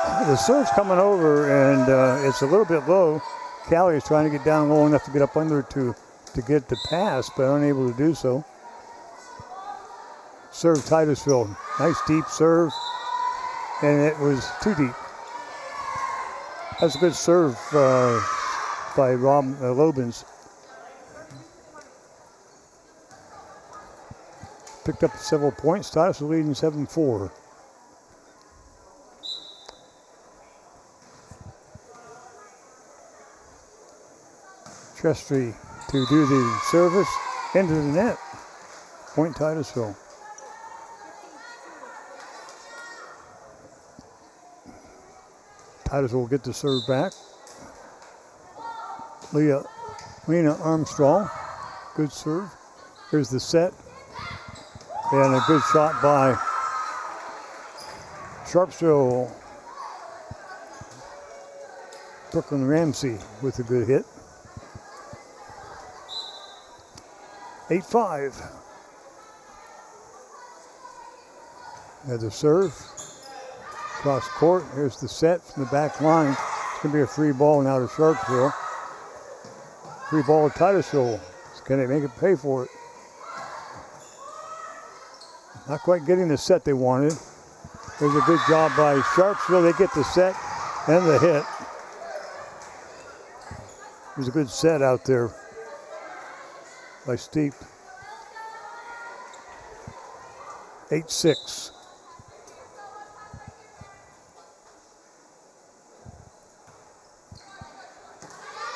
The serve's coming over and it's a little bit low. Callie is trying to get down low enough to get up under it to get the pass, but unable to do so. Serve Titusville. Nice deep serve. And it was too deep. That's a good serve by Rob Lobens. Picked up several points. Titusville leading 7-4. Chestry to do the service into the net. Point Titusville. Titusville will get the serve back. Lena Armstrong. Good serve. Here's the set. And a good shot by Sharpsville. Brooklyn Ramsey with a good hit. 8-5. There's the serve. Cross court. Here's the set from the back line. It's going to be a free ball now to Sharpsville. Free ball to Titusville. Can they make it pay for it? Not quite getting the set they wanted. There's a good job by Sharpsville. They get the set and the hit. There's a good set out there by Steep. 8-6.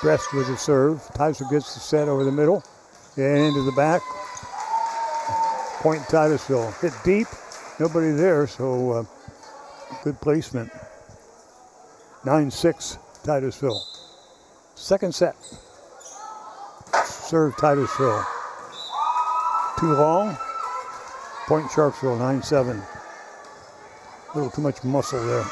Brest with a serve. Titusville gets the set over the middle and into the back. Point Titusville. Hit deep. Nobody there, so good placement. 9-6 Titusville. Second set. Serve Titusville. Too long. Point Sharpsville, 9-7. A little too much muscle there.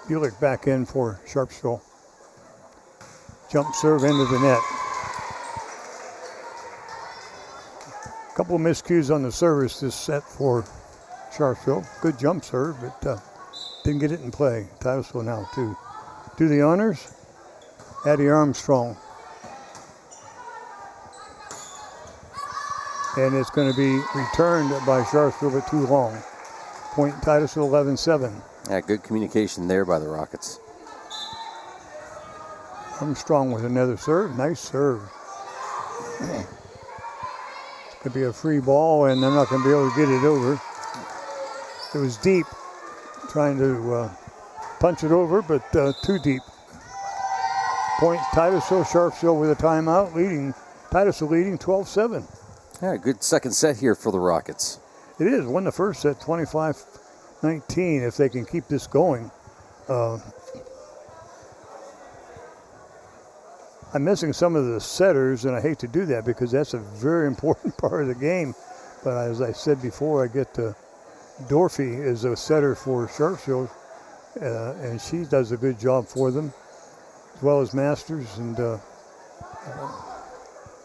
Buick back in for Sharpsville. Jump serve into the net. A couple of miscues on the service this set for Sharpsville. Good jump serve, but didn't get it in play. Titusville now to do the honors. Addie Armstrong. And it's going to be returned by Sharpsville, but too long. Point Titusville 11-7. Yeah, good communication there by the Rockets. Armstrong with another serve. Nice serve. It's going to be a free ball, and they're not going to be able to get it over. It was deep, trying to punch it over, but too deep. Point Titusville. Sharpsville with a timeout, Titusville leading 12-7. Yeah, good second set here for the Rockets. It is. Won the first set 25-19 if they can keep this going. I'm missing some of the setters, and I hate to do that because that's a very important part of the game. But as I said before, I get Dorothy is a setter for Sharpsville, and she does a good job for them, as well as Masters.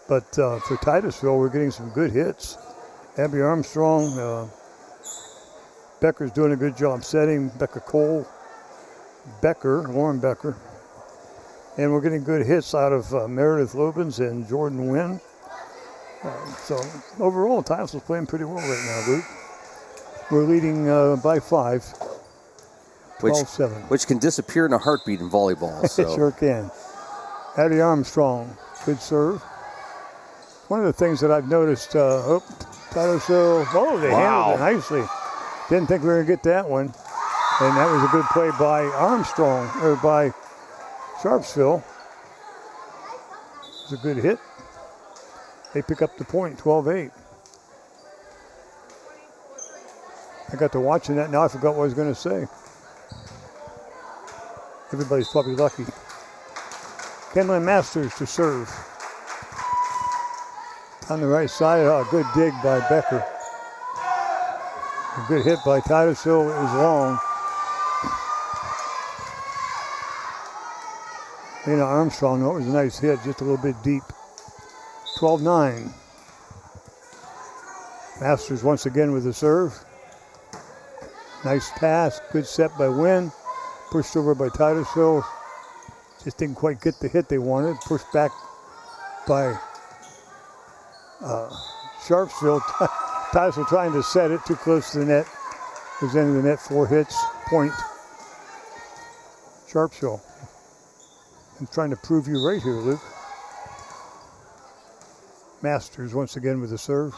But for Titusville, we're getting some good hits. Abby Armstrong, Becker's doing a good job setting. Becca Cole, Lauren Becker. And we're getting good hits out of Meredith Lobens and Jordan Wynn. So overall, Titusville's playing pretty well right now, Luke. We're leading by 5, 12-7. Which can disappear in a heartbeat in volleyball. So. It sure can. Addie Armstrong, good serve. One of the things that I've noticed, Titusville, they handled it nicely. Didn't think we were going to get that one. And that was a good play by Armstrong, or by Sharpsville. It's a good hit. They pick up the point, 12-8. I got to watching that, now I forgot what I was going to say. Everybody's probably lucky. Kenlyn Masters to serve. On the right side, a good dig by Becker. A good hit by Titusville, it was long. Lena Armstrong, no, it was a nice hit, just a little bit deep. 12-9. Masters once again with the serve. Nice pass, good set by Wynn. Pushed over by Titusville. Just didn't quite get the hit they wanted. Pushed back by Sharpsville. Titusville trying to set it too close to the net. Was into the net, 4 hits, point. Sharpsville. I'm trying to prove you right here, Luke. Masters once again with the serve.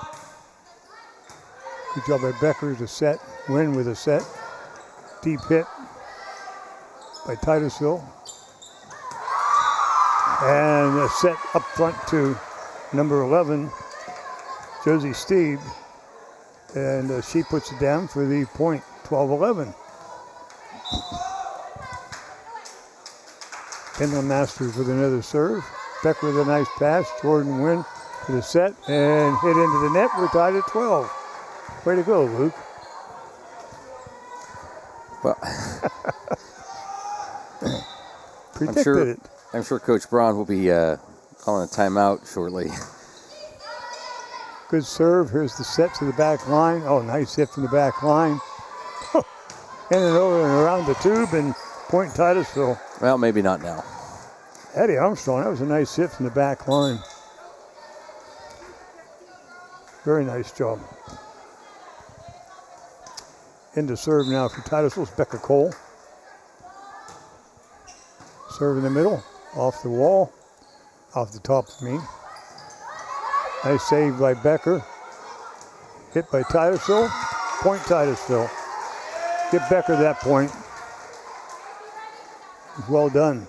Good job by Becker to set. Win with a set. Deep hit by Titusville. And a set up front to number 11, Josie Steeb. And she puts it down for the point, 12-11. Kenlyn Masters with another serve. Becker with a nice pass. Jordan Wynn for the set and hit into the net. We're tied at 12. Way to go, Luke. Well, predicted it. I'm sure Coach Braun will be calling a timeout shortly. Good serve. Here's the set to the back line. Oh, nice hit from the back line. In and over and around the tube and point Titusville. Well, maybe not now. Addie Armstrong, that was a nice hit from the back line. Very nice job. Into serve now for Titusville's Becca Cole. Serve in the middle, off the wall, off the top of me. Nice save by Becker. Hit by Titusville, point Titusville. Get Becker that point. Well done.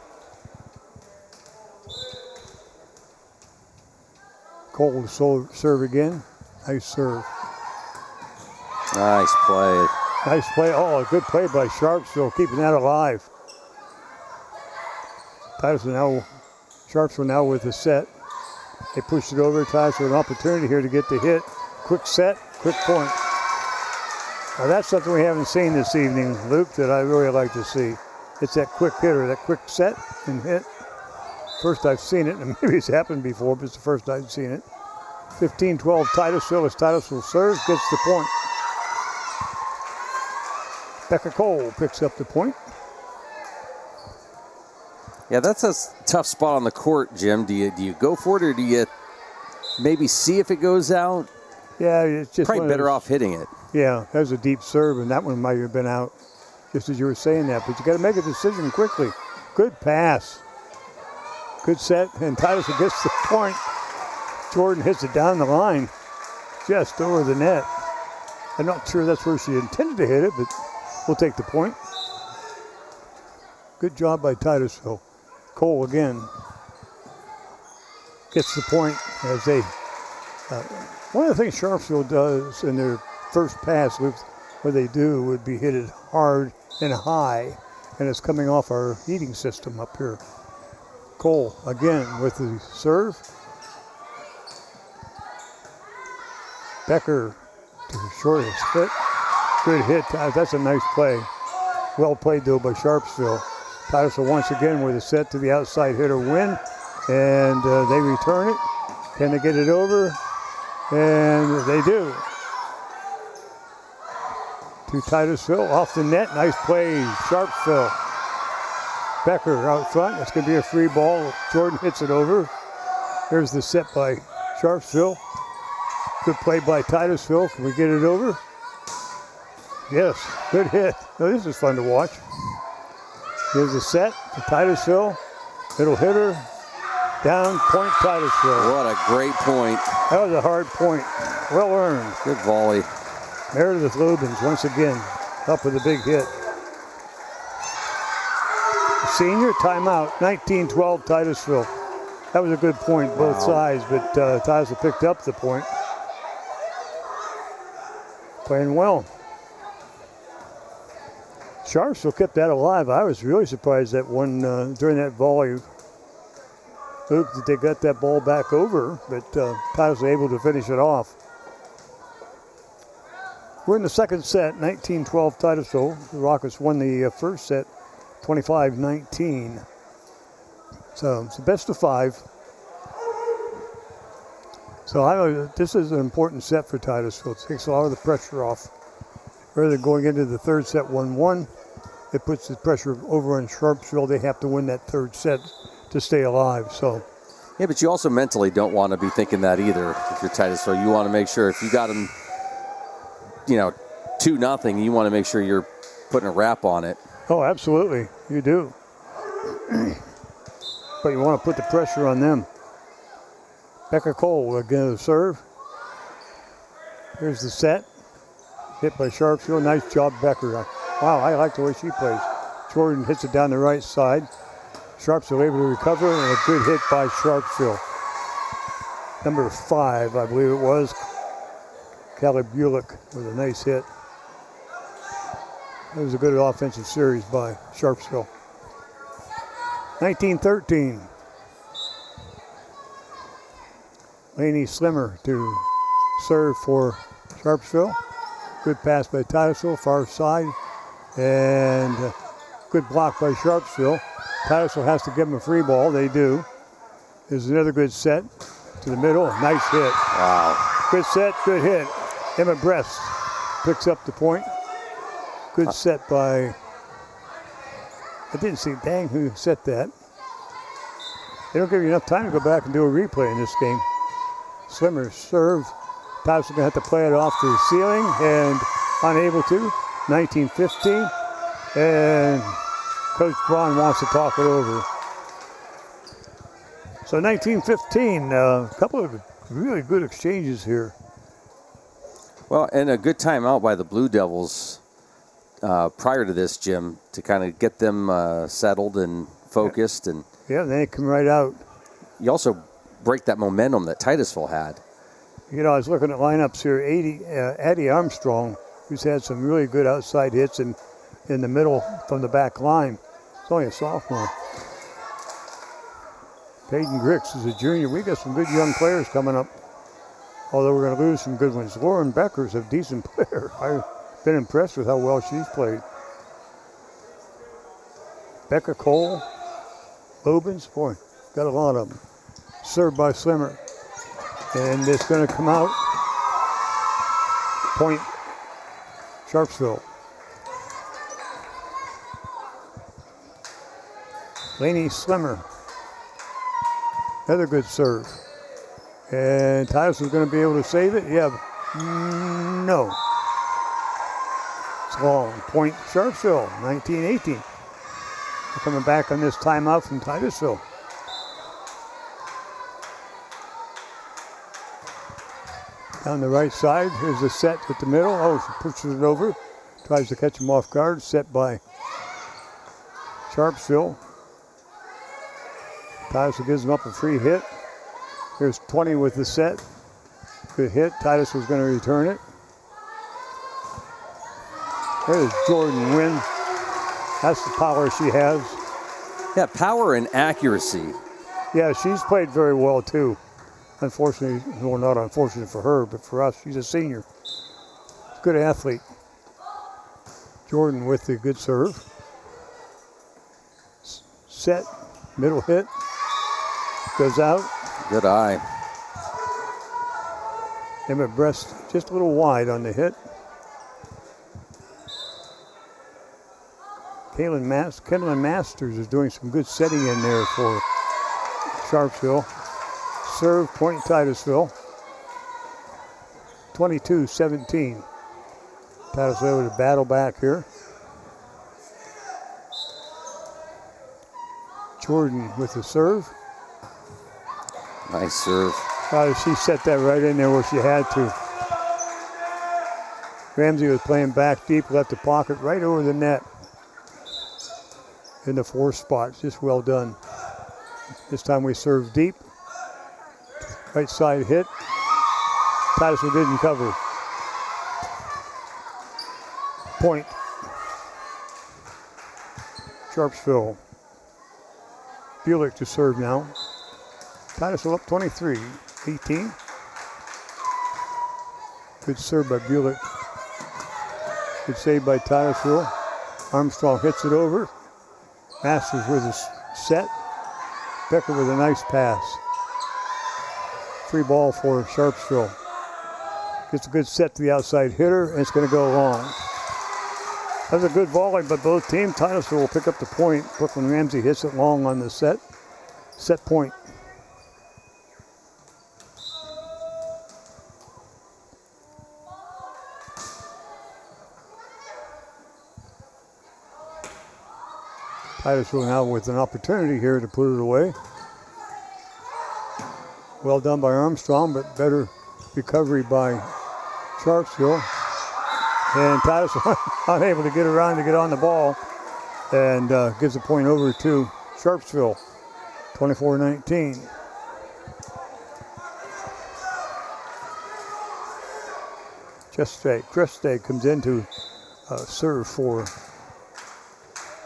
Cole to serve again. Nice serve. Nice play. Nice play. Oh, a good play by Sharpsville, keeping that alive. Sharpsville now with the set. They pushed it over. Titusville an opportunity here to get the hit. Quick set, quick point. Now that's something we haven't seen this evening, Luke, that I really like to see. It's that quick hitter, that quick set and hit First I've seen it, and maybe it's happened before, but it's the first I've seen it. 15-12 Titusville as Titusville serves, gets the point. Becca Cole picks up the point. Yeah, that's a tough spot on the court, Jim. Do you go for it, or do you maybe see if it goes out? Yeah, it's just probably better off hitting it. Yeah, that was a deep serve, and that one might have been out, just as you were saying that. But you got to make a decision quickly. Good pass. Good set, and Titusville gets the point. Jordan hits it down the line, just over the net. I'm not sure that's where she intended to hit it, but we'll take the point. Good job by Titusville. Cole again gets the point as they. One of the things Sharpsville does in their first pass, what they do would be hit it hard and high, and it's coming off our heating system up here. Cole again with the serve. Becker to the shortest hit. Good hit. That's a nice play. Well played though by Sharpsville. Titusville once again with a set to the outside hitter win, and they return it. Can they get it over? And they do. To Titusville, off the net, nice play, Sharpsville. Becker out front, it's going to be a free ball. Jordan hits it over. There's the set by Sharpsville. Good play by Titusville. Can we get it over? Yes, good hit. Now this is fun to watch. Here's the set to Titusville. Middle hitter. Down, point Titusville. What a great point. That was a hard point. Well earned. Good volley. Meredith Lubens once again up with a big hit. Senior timeout, 19-12 Titusville. That was a good point, both sides, but Titusville picked up the point. Playing well. Sharpsville kept that alive. I was really surprised that one during that volley. Luke, they got that ball back over, but Titusville was able to finish it off. We're in the second set, 19-12 Titusville. The Rockets won the first set, 25-19. So it's the best of 5. So this is an important set for Titusville. It takes a lot of the pressure off. Rather than going into the third set 1-1, it puts the pressure over on Sharpsville. They have to win that third set to stay alive. So, yeah, but you also mentally don't want to be thinking that either. If you're Titusville, you want to make sure if you got them, 2-0, you want to make sure you're putting a wrap on it. Oh, absolutely, you do. But you want to put the pressure on them. Becca Cole again the serve. Here's the set. Hit by Sharpsville. Nice job, Becker. Wow, I like the way she plays. Jordan hits it down the right side. Sharpsville able to recover, and a good hit by Sharpsville. Number 5, I believe it was. Callie Bulick with a nice hit. It was a good offensive series by Sharpsville. 19-13. Lainey Slimmer to serve for Sharpsville. Good pass by Titusville, far side. And good block by Sharpsville. Titusville has to give them a free ball. They do. There's another good set to the middle. Nice hit. Wow. Good set, good hit. Emma Brest picks up the point. Good set by, I didn't see dang who set that. They don't give you enough time to go back and do a replay in this game. Slimmer serve. Titusville going to have to play it off to the ceiling and unable to. 19-15. And Coach Braun wants to talk it over. So 19-15, a couple of really good exchanges here. Well, and a good timeout by the Blue Devils prior to this, Jim, to kind of get them settled and focused. And yeah, they come right out. You also break that momentum that Titusville had. I was looking at lineups here. Addie Armstrong, who's had some really good outside hits in the middle from the back line. It's only a sophomore. Peyton Grix is a junior. We got some good young players coming up, although we're going to lose some good ones. Lauren Becker's a decent player. I've been impressed with how well she's played. Becca Cole, Lubens, boy, Got a lot of them. Served by Slimmer. And it's going to come out. Point Sharpsville. Laney Slimmer. Another good serve. And Titusville's going to be able to save it? Yeah. No. It's long. Point Sharpsville, 19-18. We're coming back on this timeout from Titusville. Down the right side, here's the set at the middle. Oh, she pushes it over. Tries to catch him off guard. Set by Sharpsville. Titusville gives him up a free hit. Here's 20 with the set. Good hit. Titusville's going to return it. There's Jordan Wynn. That's the power she has. Yeah, power and accuracy. Yeah, she's played very well too. Unfortunately, well, not unfortunate for her, but for us, she's a senior. Good athlete. Jordan with the good serve. Set, middle hit. Goes out. Good eye. Emma Breast just a little wide on the hit. Kendall Masters is doing some good setting in there for Sharpsville. Serve, point Titusville. 22-17. Titusville with a battle back here. Jordan with the serve. Nice serve. She set that right in there where she had to. Ramsey was playing back deep, left the pocket right over the net. In the 4th spot, just well done. This time we serve deep. Right side hit. Titusville didn't cover. Point. Sharpsville. Bulick to serve now. Titusville up 23-18. Good serve by Bulick. Good save by Titusville. Armstrong hits it over. Masters with a set. Becker with a nice pass. Free ball for Sharpsville. Gets a good set to the outside hitter, and it's going to go long. That was a good volley by both teams. Titusville will pick up the point. Brooklyn Ramsey hits it long on the set. Set point. Titusville now with an opportunity here to put it away. Well done by Armstrong, but better recovery by Sharpsville. And Titusville unable to get around to get on the ball and gives the point over to Sharpsville, 24-19. Crestay comes in to serve for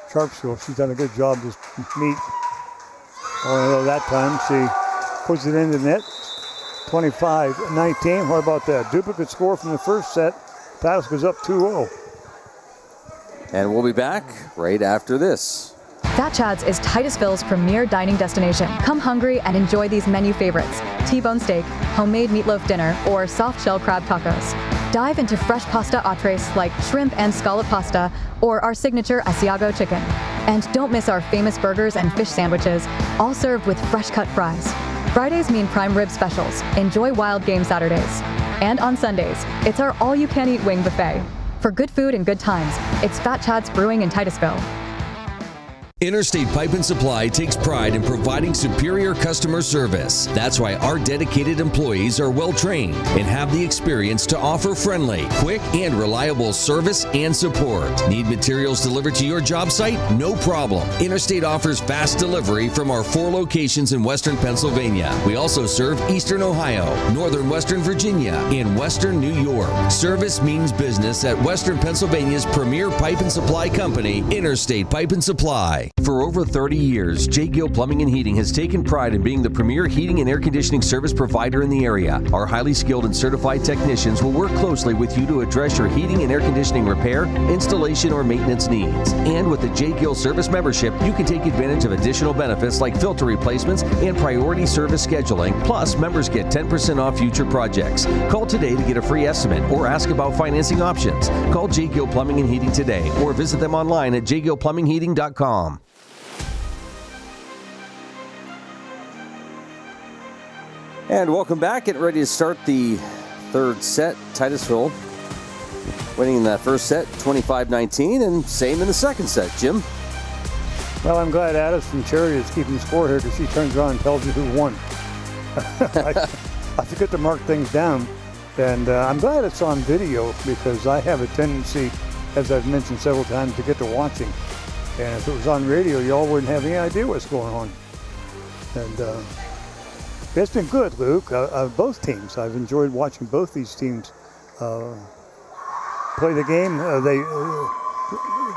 Sharpsville. She's done a good job this meet. Although that time she puts it into the net. 25-19. What about that? Duplicate score from the first set. Titusville goes up 2-0. And we'll be back right after this. Fat Chad's is Titusville's premier dining destination. Come hungry and enjoy these menu favorites: T-bone steak, homemade meatloaf dinner, or soft shell crab tacos. Dive into fresh pasta entrees like shrimp and scallop pasta, or our signature Asiago chicken. And don't miss our famous burgers and fish sandwiches, all served with fresh cut fries. Fridays mean prime rib specials. Enjoy wild game Saturdays. And on Sundays, it's our all-you-can-eat wing buffet. For good food and good times, it's Fat Chad's Brewing in Titusville. Interstate Pipe and Supply takes pride in providing superior customer service. That's why our dedicated employees are well trained and have the experience to offer friendly, quick, and reliable service and support. Need materials delivered to your job site? No problem. Interstate offers fast delivery from our 4 locations in Western Pennsylvania. We also serve Eastern Ohio, Northern Western Virginia, and Western New York. Service means business at Western Pennsylvania's premier pipe and supply company, Interstate Pipe and Supply. today. For over 30 years, J. Gill Plumbing and Heating has taken pride in being the premier heating and air conditioning service provider in the area. Our highly skilled and certified technicians will work closely with you to address your heating and air conditioning repair, installation, or maintenance needs. And with the J. Gill Service membership, you can take advantage of additional benefits like filter replacements and priority service scheduling. Plus, members get 10% off future projects. Call today to get a free estimate or ask about financing options. Call J. Gill Plumbing and Heating today or visit them online at jgillplumbingheating.com. And welcome back. Getting ready to start the third set. Titusville winning in that first set, 25-19, and same in the second set. Jim? Well, I'm glad Addison Cherry is keeping score here because she turns around and tells you who won. I forget to mark things down. And I'm glad it's on video because I have a tendency, as I've mentioned several times, to get to watching. And if it was on radio, y'all wouldn't have any idea what's going on. And it's been good, Luke. Both teams. I've enjoyed watching both these teams play the game.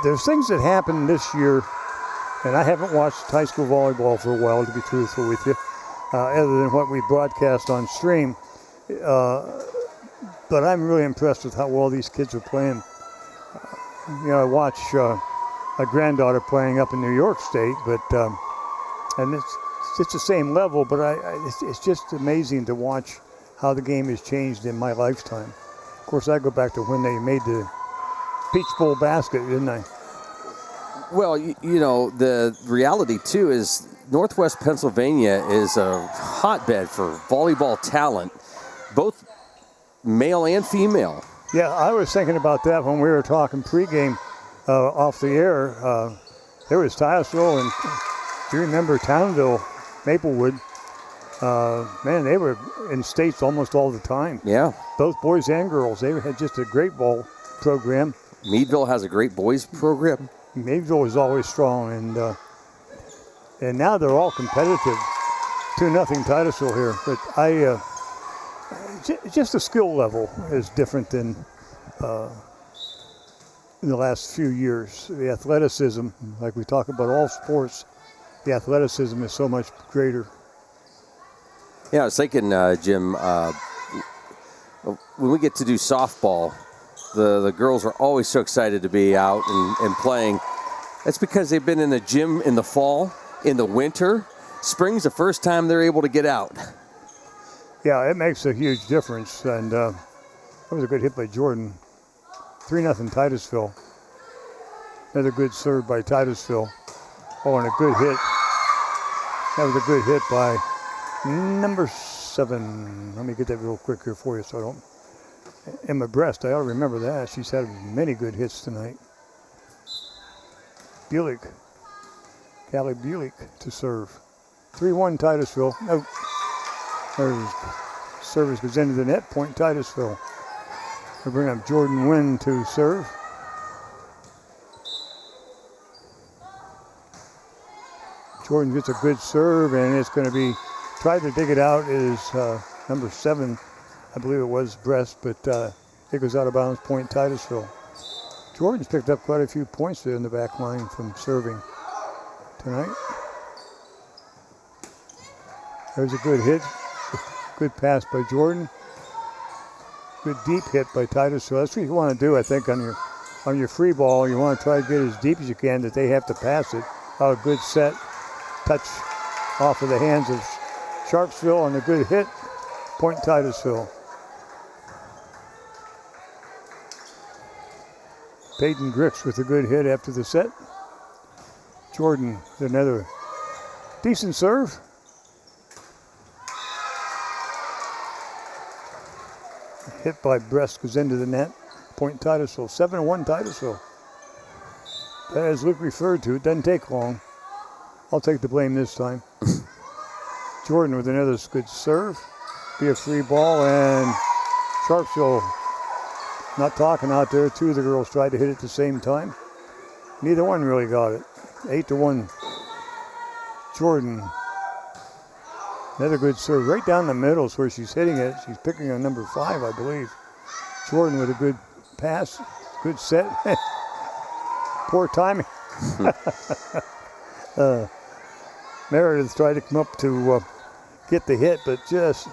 There's things that happened this year, and I haven't watched high school volleyball for a while, to be truthful with you, other than what we broadcast on stream. But I'm really impressed with how well these kids are playing. I watch my granddaughter playing up in New York State, but and it's the same level, but it's just amazing to watch how the game has changed in my lifetime. Of course, I go back to when they made the Peach Bowl basket, didn't I? Well, the reality, too, is Northwest Pennsylvania is a hotbed for volleyball talent, both male and female. Yeah, I was thinking about that when we were talking pregame off the air. There was Titusville, and do you remember Townville, Maplewood? Man, they were in states almost all the time. Yeah. Both boys and girls. They had just a great ball program. Meadville has a great boys program. Meadville was always strong, and now they're all competitive. 2-0 Titusville here, but just the skill level is different than in the last few years. The athleticism, like we talk about all sports, the athleticism is so much greater. Yeah, I was thinking, Jim, when we get to do softball, the girls are always so excited to be out and playing. That's because they've been in the gym in the fall, in the winter. Spring's the first time they're able to get out. Yeah, it makes a huge difference. And that was a good hit by Jordan. 3-0 Titusville. Another good serve by Titusville. Oh, and a good hit. That was a good hit by number 7. Let me get that real quick here for you so I don't... Emma Brest, I ought to remember that. She's had many good hits tonight. Bulick. Callie Bulick to serve. 3-1 Titusville. No. There's service goes into the net. Point Titusville. We bring up Jordan Wynn to serve. Jordan gets a good serve, and it's going to be... Tried to dig it out is number 7. I believe it was Brest, but it goes out of bounds. Point Titusville. Jordan's picked up quite a few points there in the back line from serving tonight. There's a good hit. Good pass by Jordan. Good deep hit by Titusville. That's what you want to do, I think, on your free ball. You want to try to get as deep as you can that they have to pass it. A good set. Touch off of the hands of Sharpsville and a good hit. Point Titusville. Peyton Grix with a good hit after the set. Jordan with another decent serve. Hit by Brest goes into the net. Point Titusville. 7-1 Titusville. As Luke referred to, it doesn't take long. I'll take the blame this time. Jordan with another good serve. Be a free ball, and Sharpsville not talking out there. 2 of the girls tried to hit it at the same time. Neither one really got it. 8-1 Jordan. Another good serve right down the middle is where she's hitting it. She's picking on number 5, I believe. Jordan with a good pass, good set. Poor timing. Meredith tried to come up to get the hit, but just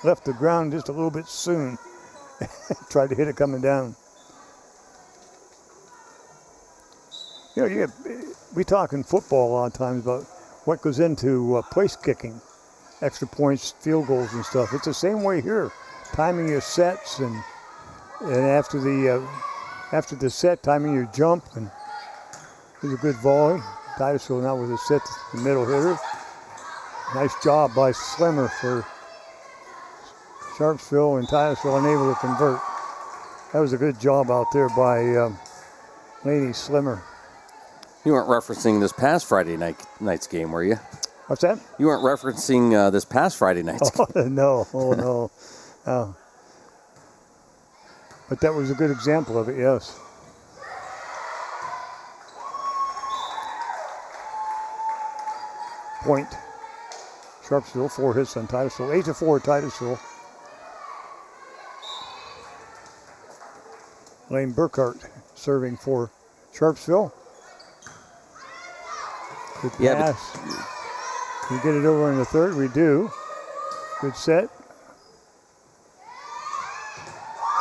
left the ground just a little bit soon. Tried to hit it coming down. You know, we talk in football a lot of times about what goes into place kicking, extra points, field goals and stuff. It's the same way here. Timing your sets and after the set, timing your jump, and it was a good volley. Titusville now with a set, the middle hitter. Nice job by Slimmer for Sharpsville, and Titusville unable to convert. That was a good job out there by Laney Slimmer. You weren't referencing this past Friday night's game, were you? What's that? You weren't referencing this past Friday night's game. No, no. But that was a good example of it, yes. Point. Sharpsville, 4 hits on Titusville. 8-4 Titusville. Lane Burkhart serving for Sharpsville. Good pass. We get it over in the third. We do. Good set.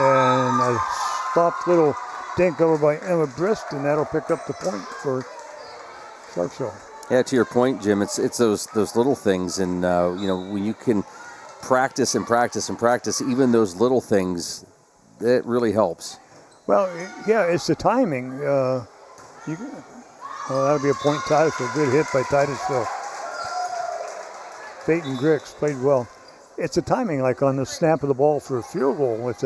And a soft little dink over by Emma Brist, and that'll pick up the point for Sharpsville. Yeah, to your point, Jim, it's those little things, and when you can practice and practice and practice, even those little things, it really helps. Well, yeah, it's the timing. That'll be a point Titusville. Good hit by Titusville. Peyton Grix played well. It's the timing, like on the snap of the ball for a field goal. If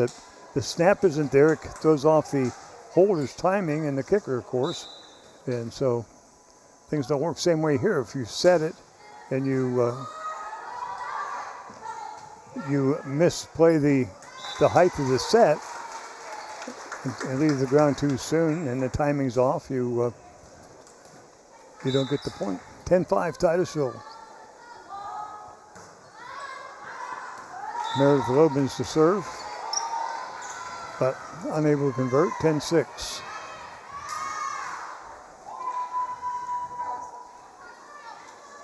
the snap isn't there, it throws off the holder's timing and the kicker, of course. And so things don't work the same way here. If you set it and you misplay the height of the set and leave the ground too soon and the timing's off, you don't get the point. 10-5 Titusville. Meredith Lobens to serve, but unable to convert. 10-6.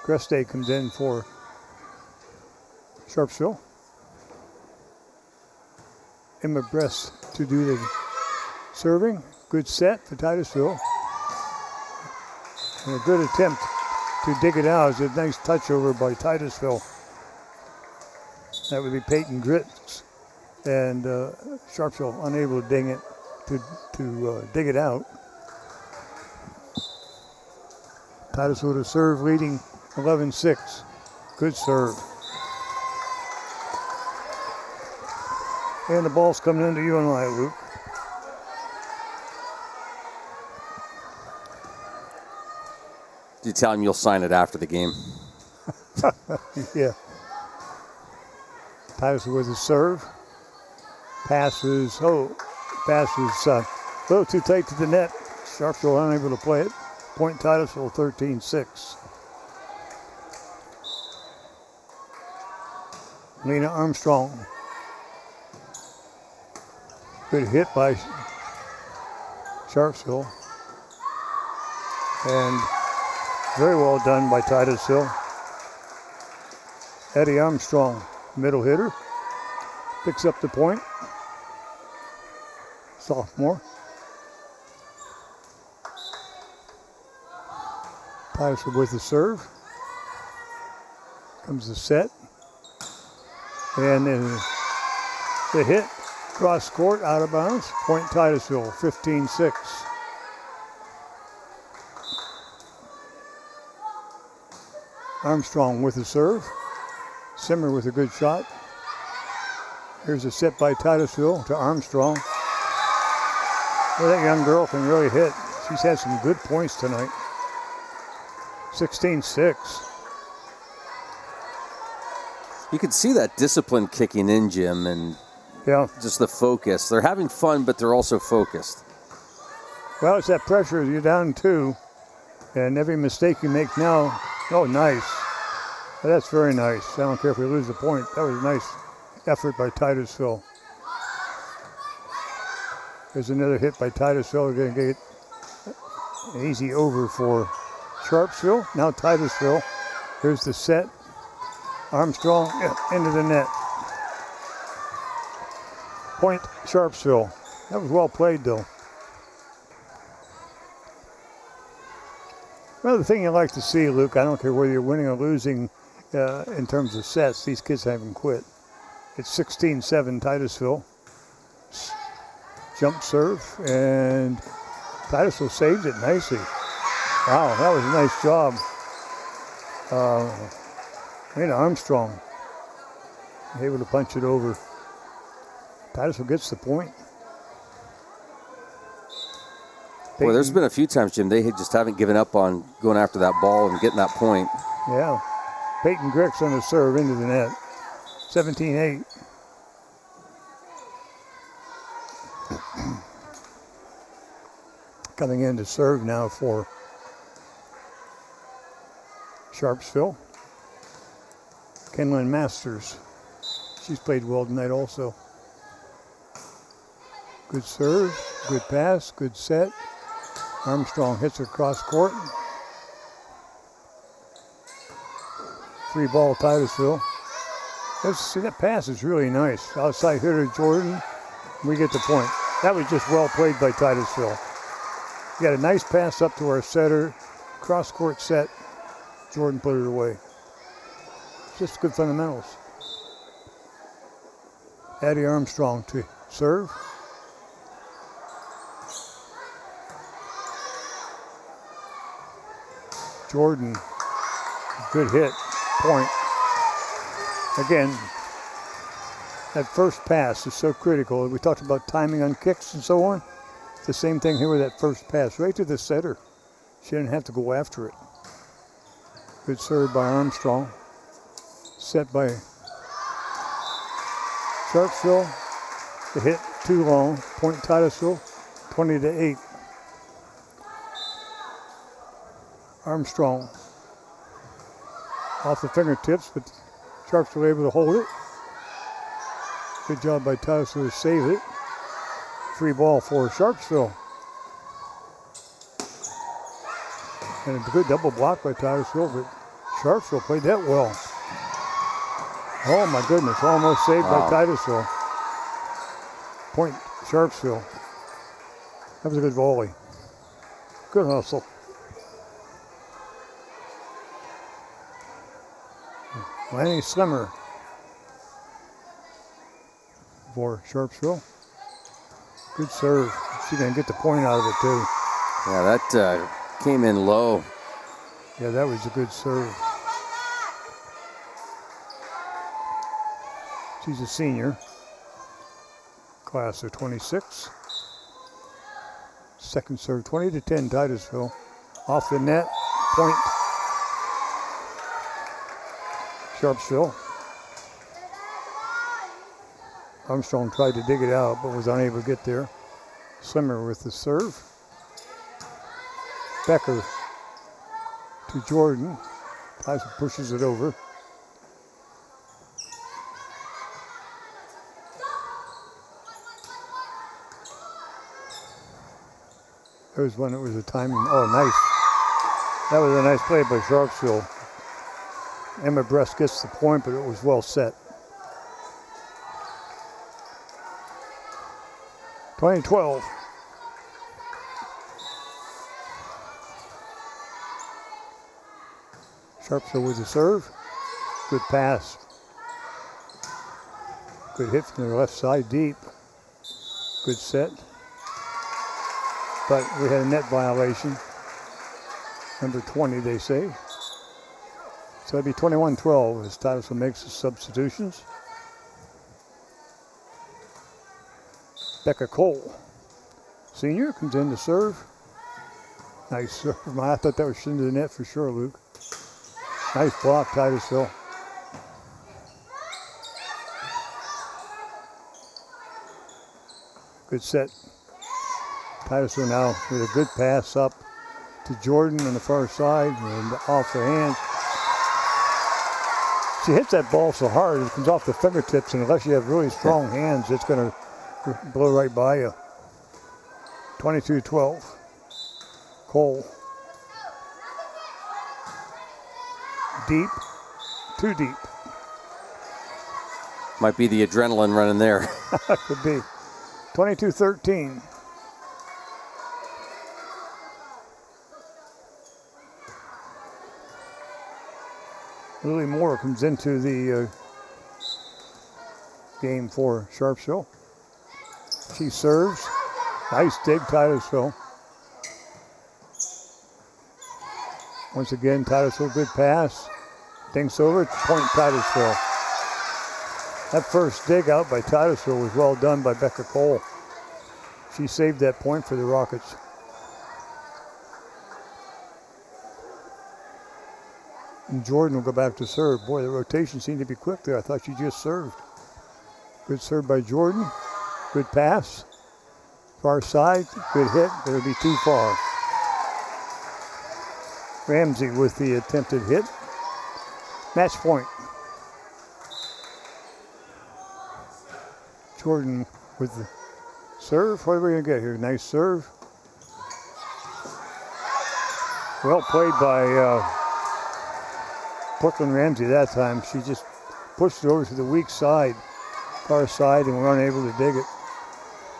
Greste comes in for Sharpsville. Emma Brest to do the serving. Good set for Titusville. And a good attempt to dig it out. It's a nice touch over by Titusville. That would be Peyton Grits. And Sharpsville unable to ding it to dig it out. Titusville to serve, leading 11-6. Good serve. And the ball's coming into you and I, Luke. Did you tell him you'll sign it after the game? Yeah. Titusville with the serve. Pass was a little too tight to the net. Sharpsville unable to play it. Point Titusville 13-6. Lena Armstrong. Good hit by Sharpsville. And very well done by Titusville. Eddie Armstrong, middle hitter, picks up the point. Sophomore. Titusville with the serve. Comes the set. And then the hit, cross court, out of bounds. Point Titusville, 15-6. Armstrong with the serve. Simmer with a good shot. Here's a set by Titusville to Armstrong. Well, that young girl can really hit. She's had some good points tonight. 16-6. You can see that discipline kicking in, Jim, and just the focus. They're having fun, but they're also focused. Well, it's that pressure. You're down 2, and every mistake you make now, oh, nice. Well, that's very nice. I don't care if we lose the point. That was a nice effort by Titusville. There's another hit by Titusville. We're going to get an easy over for Sharpsville, now Titusville. Here's the set. Armstrong into the net. Point Sharpsville. That was well played though. Another thing you like to see, Luke, I don't care whether you're winning or losing in terms of sets, these kids haven't quit. It's 16-7 Titusville. Jump serve, and Titusville saved it nicely. Wow, that was a nice job. Armstrong able to punch it over. Titusville gets the point. Well, there's been a few times, Jim, they just haven't given up on going after that ball and getting that point. Yeah. Peyton Grix on the serve into the net. 17-8. Coming in to serve now for Sharpsville. Kenlyn Masters. She's played well tonight also. Good serve, good pass, good set. Armstrong hits her cross court. 3-ball Titusville. See, that pass is really nice. Outside hitter Jordan. We get the point. That was just well played by Titusville. We got a nice pass up to our setter. Cross court set. Jordan put it away. Just good fundamentals. Addie Armstrong to serve. Jordan, good hit, point. Again, that first pass is so critical. We talked about timing on kicks and so on. It's the same thing here with that first pass, right to the setter. She didn't have to go after it. Good serve by Armstrong. Set by Sharpsville. The hit too long. Point Titusville, 20-8. Armstrong off the fingertips, but Sharpsville able to hold it. Good job by Titusville to save it. Free ball for Sharpsville. And a good double block by Titusville, but Sharpsville played that well. Oh my goodness, almost saved by Titusville. Point Sharpsville. That was a good volley. Good hustle. Lanny Slimmer for Sharpsville. Good serve. She's going to get the point out of it too. Yeah, that came in low. Yeah, that was a good serve. She's a senior. Class of 26. Second serve, 20-10 Titusville. Off the net, point Sharpsville. Armstrong tried to dig it out, but was unable to get there. Slimmer with the serve. Becker to Jordan. Tyson pushes it over. There's one that was a timing. Oh, nice. That was a nice play by Sharpsville. Emma Brest gets the point, but it was well set. 2012. Sharpsville with the serve. Good pass. Good hit from the left side deep. Good set. But we had a net violation. Number 20, they say. So it'd be 21-12 as Titusville makes the substitutions. Becca Cole, senior, comes in to serve. Nice serve. I thought that was into the net for sure, Luke. Nice block, Titusville. Good set. Titusville now with a good pass up to Jordan on the far side and off the hands. She hits that ball so hard it comes off the fingertips, and unless you have really strong hands, it's going to blow right by you. 22-12. Cole. deep, too deep. Might be the adrenaline running there. Could be. 22-13. Lily Moore comes into the game for Sharpsville. She serves. Nice dig, Titusville. Once again, Titusville, good pass. Dinks over, point Titusville. That first dig out by Titusville was well done by Becca Cole. She saved that point for the Rockets. And Jordan will go back to serve. Boy, the rotation seemed to be quick there. I thought she just served. Good serve by Jordan. Good pass. Far side, good hit, but it'll be too far. Ramsey with the attempted hit. Match point. Jordan with the serve. What are we going to get here? Nice serve. Well played by Brooklyn Ramsey that time. She just pushed it over to the weak side, far side, and were unable to dig it.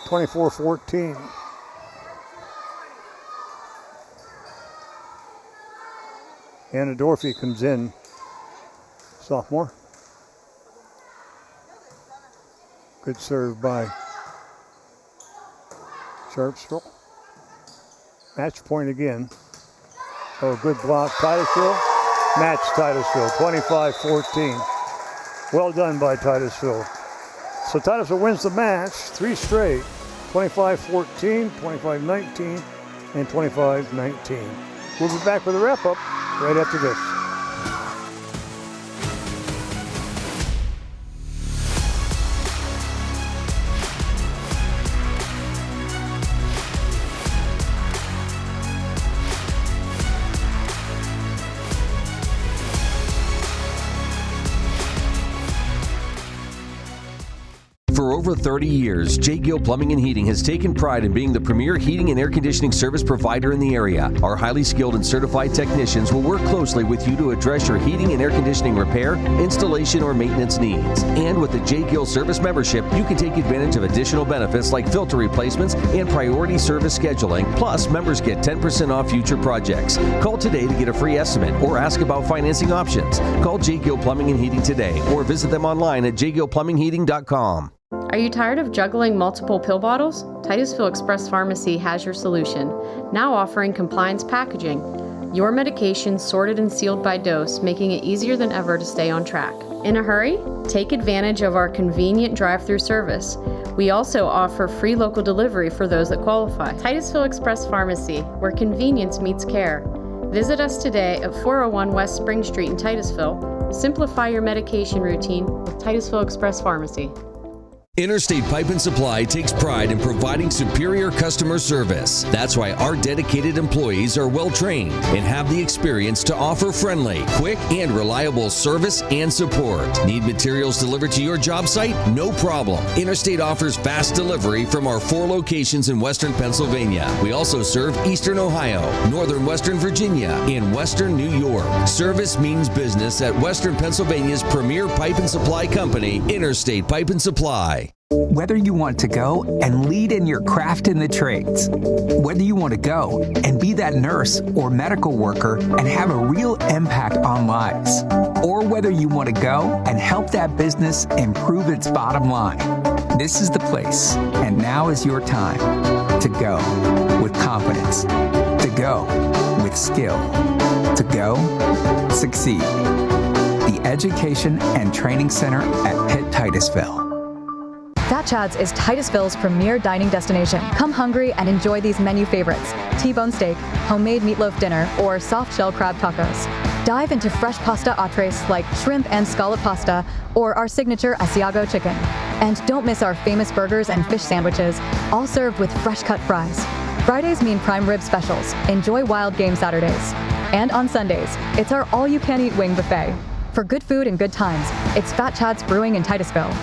24-14. Anna Dorfey comes in, sophomore. Good serve by Sharpsville. Match point again. Oh, good block, Titusville. Match Titusville, 25-14. Well done by Titusville. So Titusville wins the match, 3 straight. 25-14, 25-19, and 25-19. We'll be back with a wrap-up right after this. For over 30 years, J. Gill Plumbing and Heating has taken pride in being the premier heating and air conditioning service provider in the area. Our highly skilled and certified technicians will work closely with you to address your heating and air conditioning repair, installation, or maintenance needs. And with the J. Gill service membership, you can take advantage of additional benefits like filter replacements and priority service scheduling. Plus, members get 10% off future projects. Call today to get a free estimate or ask about financing options. Call J. Gill Plumbing and Heating today or visit them online at jgillplumbingheating.com. Are you tired of juggling multiple pill bottles? Titusville Express Pharmacy has your solution, now offering compliance packaging. Your medication sorted and sealed by dose, making it easier than ever to stay on track. In a hurry? Take advantage of our convenient drive-through service. We also offer free local delivery for those that qualify. Titusville Express Pharmacy, where convenience meets care. Visit us today at 401 West Spring Street in Titusville. Simplify your medication routine with Titusville Express Pharmacy. Interstate Pipe and Supply takes pride in providing superior customer service. That's why our dedicated employees are well trained and have the experience to offer friendly, quick, and reliable service and support. Need materials delivered to your job site? No problem. Interstate offers fast delivery from our 4 locations in Western Pennsylvania. We also serve Eastern Ohio, Northern Western Virginia, and Western New York. Service means business at Western Pennsylvania's premier pipe and supply company, Interstate Pipe and Supply. Whether you want to go and lead in your craft in the trades, whether you want to go and be that nurse or medical worker and have a real impact on lives, or whether you want to go and help that business improve its bottom line, this is the place. And now is your time to go with confidence, to go with skill, to go succeed. The Education and Training Center at Pitt Titusville. Fat Chad's is Titusville's premier dining destination. Come hungry and enjoy these menu favorites: T-bone steak, homemade meatloaf dinner, or soft shell crab tacos. Dive into fresh pasta entrees like shrimp and scallop pasta, or our signature Asiago chicken. And don't miss our famous burgers and fish sandwiches, all served with fresh cut fries. Fridays mean prime rib specials. Enjoy wild game Saturdays. And on Sundays, it's our all-you-can-eat wing buffet. For good food and good times, it's Fat Chad's Brewing in Titusville.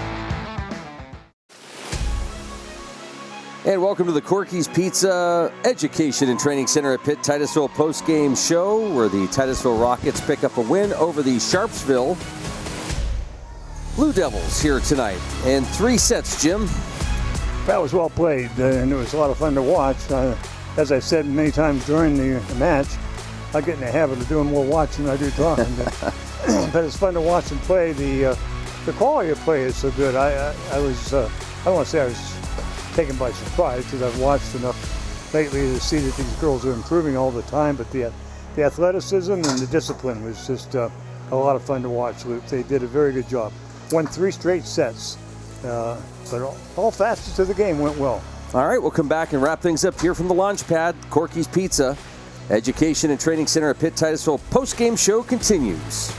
And welcome to the Corky's Pizza Education and Training Center at Pitt Titusville post-game show, where the Titusville Rockets pick up a win over the Sharpsville Blue Devils here tonight. And 3 sets, Jim. That was well played, and it was a lot of fun to watch. As I said many times during the match, I get in the habit of doing more watching than I do talking. But it's fun to watch them play. The quality of play is so good. I don't want to say I was taken by surprise, because I've watched enough lately to see that these girls are improving all the time, but the athleticism and the discipline was just a lot of fun to watch, Luke. They did a very good job. Won 3 straight sets, but all facets of the game went well. All right, we'll come back and wrap things up here from the launch pad. Corky's Pizza Education and Training Center at Pitt Titusville post-game show continues.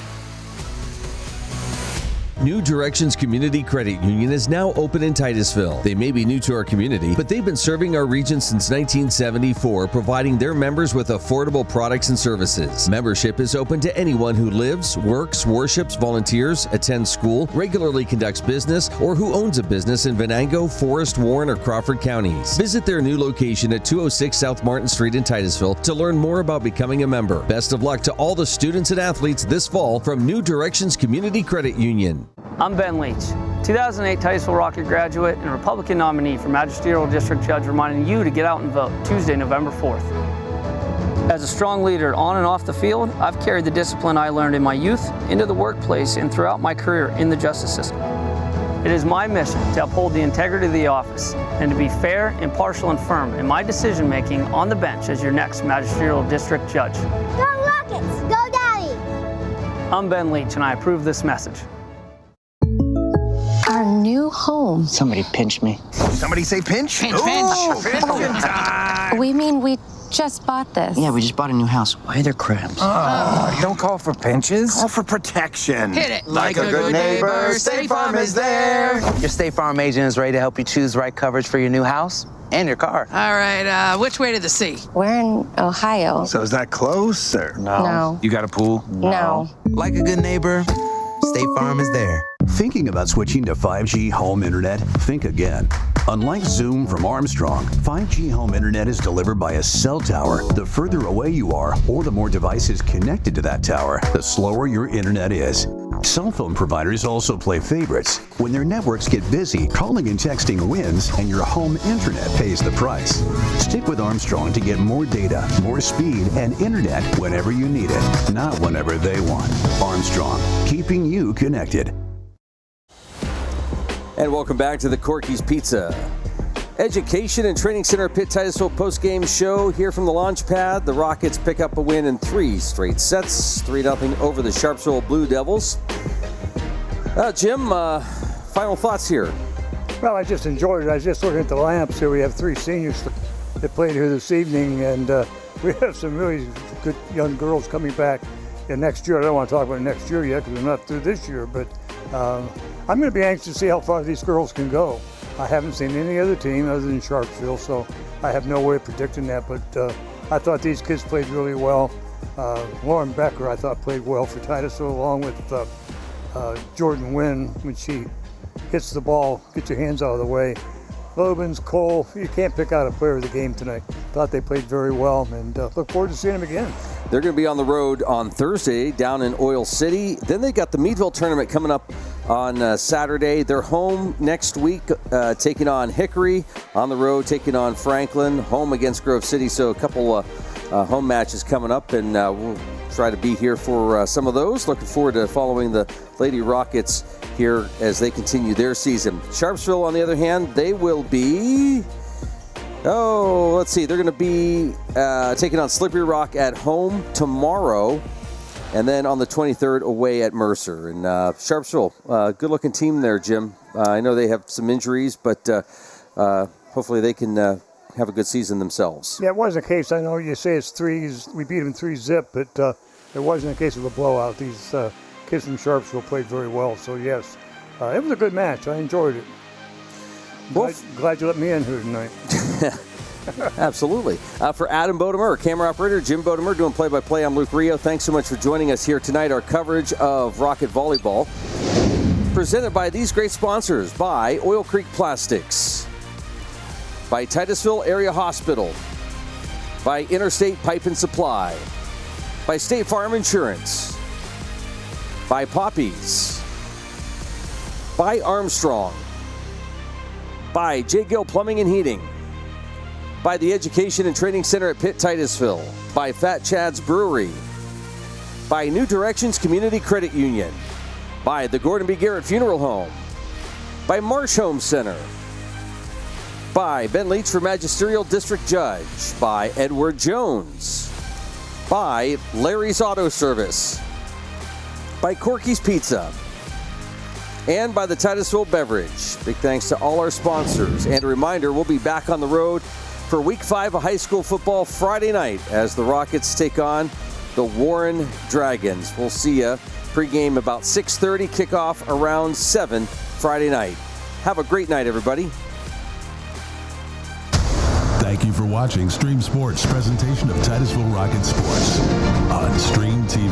New Directions Community Credit Union is now open in Titusville. They may be new to our community, but they've been serving our region since 1974, providing their members with affordable products and services. Membership is open to anyone who lives, works, worships, volunteers, attends school, regularly conducts business, or who owns a business in Venango, Forest, Warren, or Crawford counties. Visit their new location at 206 South Martin Street in Titusville to learn more about becoming a member. Best of luck to all the students and athletes this fall from New Directions Community Credit Union. I'm Ben Leach, 2008 Titusville Rocket graduate and Republican nominee for Magisterial District Judge, reminding you to get out and vote Tuesday, November 4th. As a strong leader on and off the field, I've carried the discipline I learned in my youth into the workplace and throughout my career in the justice system. It is my mission to uphold the integrity of the office and to be fair, impartial, and firm in my decision-making on the bench as your next Magisterial District Judge. Go Rockets! Go Daddy! I'm Ben Leach, and I approve this message. Our new home. Somebody pinch me. Somebody say pinch? Pinch. Pinch time. We mean we just bought this. Yeah, we just bought a new house. Why are there crabs? Don't call for pinches. Call for protection. Hit it. Like a good neighbor, State Farm is there. Your State Farm agent is ready to help you choose the right coverage for your new house and your car. All right, which way to the sea? We're in Ohio. So is that close or No. You got a pool? No. Like a good neighbor, State Farm is there. Thinking about switching to 5G home internet? Think again. Unlike Zoom from Armstrong, 5G home internet is delivered by a cell tower. The further away you are, or the more devices connected to that tower, the slower your internet is. Cell phone providers also play favorites. When their networks get busy, calling and texting wins, and your home internet pays the price. Stick with Armstrong to get more data, more speed, and internet whenever you need it, not whenever they want. Armstrong, keeping you connected. And welcome back to the Corky's Pizza Education and Training Center Pitt Titusville post-game show here from the launch pad. The Rockets pick up a win in 3 straight sets, 3-0 over the Sharpsville Blue Devils. Jim, final thoughts here. Well, I just enjoyed it. I was just looking at the lineups here. We have 3 seniors that played here this evening, and we have some really good young girls coming back next year. I don't want to talk about next year yet because we're not through this year, but I'm going to be anxious to see how far these girls can go. I haven't seen any other team other than Sharpsville, so I have no way of predicting that, but I thought these kids played really well. Lauren Becker, I thought, played well for Titusville, along with Jordan Wynn. When she hits the ball, get your hands out of the way. Lobens, Cole, you can't pick out a player of the game tonight. Thought they played very well, and look forward to seeing them again. They're going to be on the road on Thursday down in Oil City. Then they got the Meadville tournament coming up on Saturday. They're home next week, taking on Hickory. On the road, taking on Franklin. Home against Grove City. So a couple home matches coming up, and we'll try to be here for some of those. Looking forward to following the Lady Rockets here as they continue their season. Sharpsville, on the other hand, they will be... let's see. They're going to be taking on Slippery Rock at home tomorrow, and then on the 23rd away at Mercer. And Sharpsville, good-looking team there, Jim. I know they have some injuries, but hopefully they can have a good season themselves. Yeah, it wasn't a case. I know you say it's 3s. We beat them 3-0, but it wasn't a case of a blowout. These kids from Sharpsville played very well. So yes, it was a good match. I enjoyed it. Glad you let me in here tonight. Absolutely. For Adam Bodemer, camera operator, Jim Bodemer, doing play-by-play. I'm Luke Rio. Thanks so much for joining us here tonight. Our coverage of Rocket Volleyball, presented by these great sponsors, by Oil Creek Plastics, by Titusville Area Hospital, by Interstate Pipe and Supply, by State Farm Insurance, by Poppies, by Armstrong, by J. Gill Plumbing and Heating, by the Education and Training Center at Pitt Titusville, by Fat Chad's Brewery, by New Directions Community Credit Union, by the Gordon B. Garrett Funeral Home, by Marsh Home Center, by Ben Leach for Magisterial District Judge, by Edward Jones, by Larry's Auto Service, by Corky's Pizza, and by the Titusville Beverage. Big thanks to all our sponsors. And a reminder, we'll be back on the road for Week 5 of high school football Friday night as the Rockets take on the Warren Dragons. We'll see you pregame about 6:30, kickoff around 7 Friday night. Have a great night, everybody. Thank you for watching Stream Sports' presentation of Titusville Rocket Sports on Stream TV.